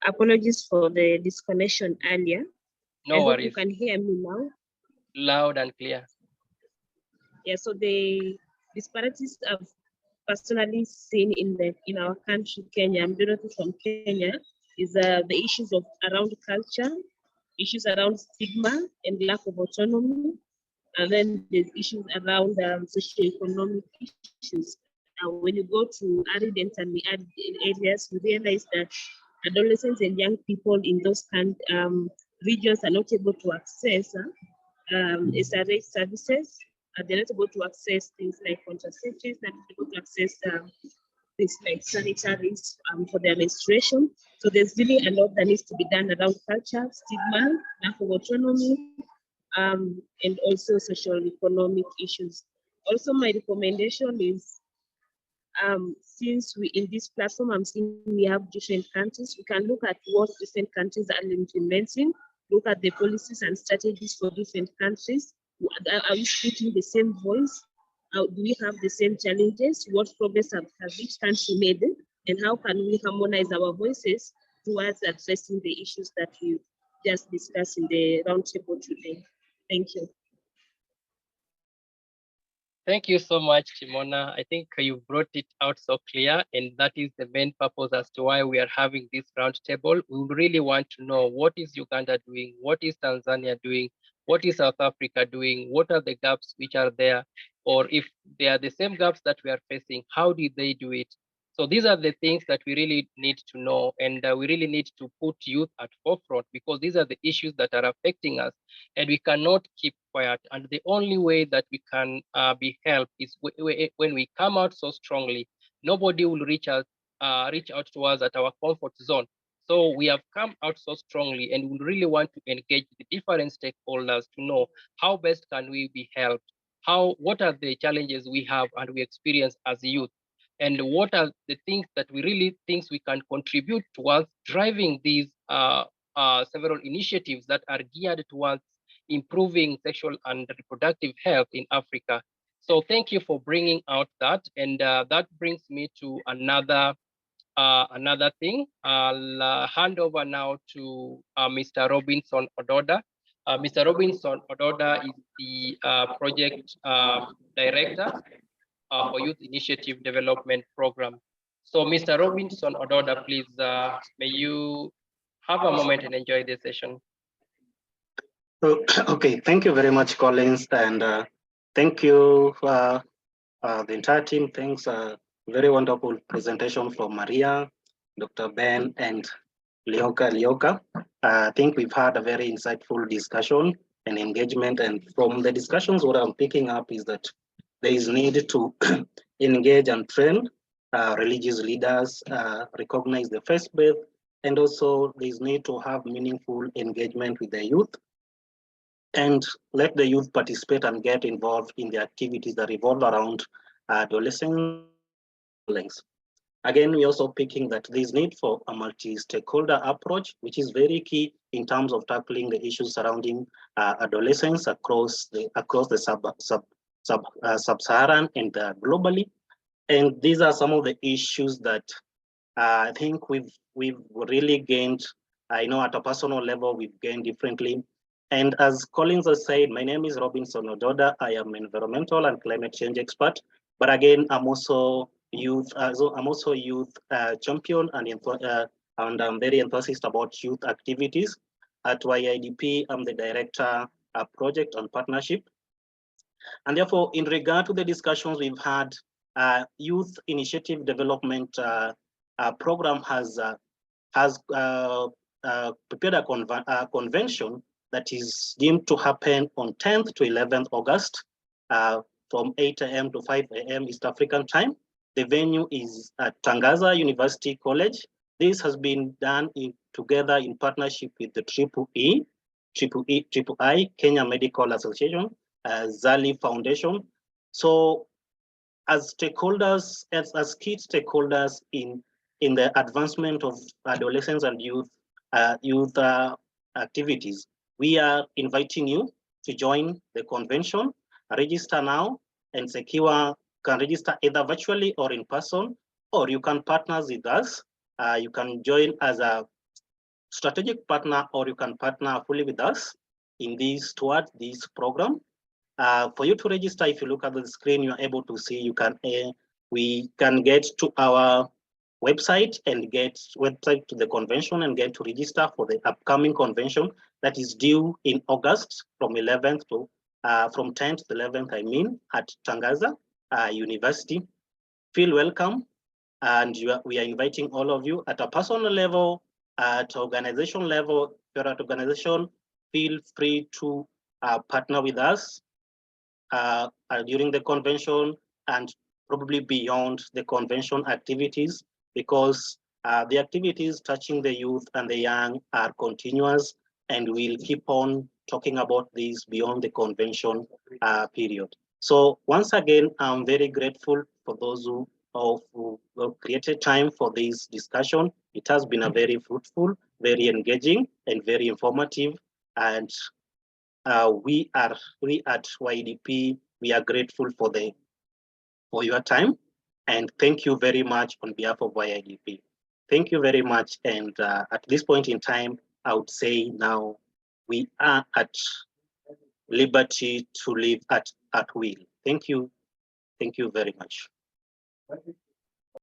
apologies for the disconnection earlier. No I hope worries. you can hear me now. Loud and clear. Yeah, so the disparities I've personally seen in our country, Kenya, I'm Dorothy from Kenya, is the issues of around culture, issues around stigma and lack of autonomy, and then there's issues around socioeconomic issues. When you go to arid and semi-arid areas, we realize that adolescents and young people in those regions are not able to access SRH services. They're not able to access things like contraceptives, they're not able to access things like sanitaries for their menstruation. So there's really a lot that needs to be done around culture, stigma, lack of autonomy, and also social economic issues. Also, my recommendation is, since we in this platform, I'm seeing we have different countries, we can look at what different countries are implementing, look at the policies and strategies for different countries. Are we speaking the same voice? Do we have the same challenges? What progress has each country made? And how can we harmonize our voices towards addressing the issues that we just discussed in the roundtable today? Thank you. Thank you so much, Timona. I think you brought it out so clear, and that is the main purpose as to why we are having this roundtable. We really want to know, what is Uganda doing? What is Tanzania doing? What is South Africa doing? What are the gaps which are there? Or if they are the same gaps that we are facing, how did they do it? So these are the things that we really need to know, and we really need to put youth at forefront, because these are the issues that are affecting us, and we cannot keep quiet. And the only way that we can be helped is when we come out so strongly. Nobody will reach out to us at our comfort zone. So we have come out so strongly, and we really want to engage the different stakeholders to know how best can we be helped. What are the challenges we have and we experience as youth, and what are the things that we really think we can contribute towards driving these several initiatives that are geared towards improving sexual and reproductive health in Africa. So thank you for bringing out that, and that brings me to another thing. I'll hand over now to Mr. Robinson Ododa. Mr. Robinson Ododa is the project director for Youth Initiative Development Program. So Mr. Robinson Ododa, please, may you have a moment and enjoy the session. Okay, thank you very much, Collins, and thank you the entire team. Thanks, very wonderful presentation from Maria, Dr. Ben, and Lioka. I think we've had a very insightful discussion and engagement, and from the discussions, what I'm picking up is that there is need to engage and train religious leaders, recognize the faith-based, and also there is need to have meaningful engagement with the youth, and let the youth participate and get involved in the activities that revolve around adolescents. Again, we're also picking that there's need for a multi-stakeholder approach, which is very key in terms of tackling the issues surrounding adolescents across the sub-Saharan and globally. And these are some of the issues that I think we've really gained. I know at a personal level, we've gained differently. And as Collins has said, my name is Robinson Ododa. I am an environmental and climate change expert. But again, I'm also youth. I'm also youth champion, and I'm very enthusiastic about youth activities. At YIDP, I'm the director of project and partnership. And therefore, in regard to the discussions we've had Youth Initiative Development Program has prepared a convention that is deemed to happen on 10th to 11th August from 8 a.m. to 5 a.m. East African time. The venue is at Tangaza University College. This has been done together in partnership with the III, Kenya Medical Association, Zali Foundation. So as stakeholders, as key stakeholders in the advancement of adolescents and youth activities, we are inviting you to join the convention. Register now, and can register either virtually or in person, or you can partner with us. You can join as a strategic partner, or you can partner fully with us in towards this program. For you to register, if you look at the screen, you're able to see we can get to our website and get to the convention and get to register for the upcoming convention that is due in August from 11th to from 10th to 11th, at Tangaza University. Feel welcome, and we are inviting all of you at a personal level, at organization level. If you're at organization, feel free to partner with us during the convention and probably beyond the convention activities, because the activities touching the youth and the young are continuous, and we'll keep on talking about this beyond the convention period. So once again, I'm very grateful for those who created time for this discussion. It has been a very fruitful, very engaging, and very informative. And we at YDP, we are grateful for your time, and thank you very much on behalf of YDP. Thank you very much. And at this point in time, I would say now we are at liberty to live at will. Thank you. Thank you very much.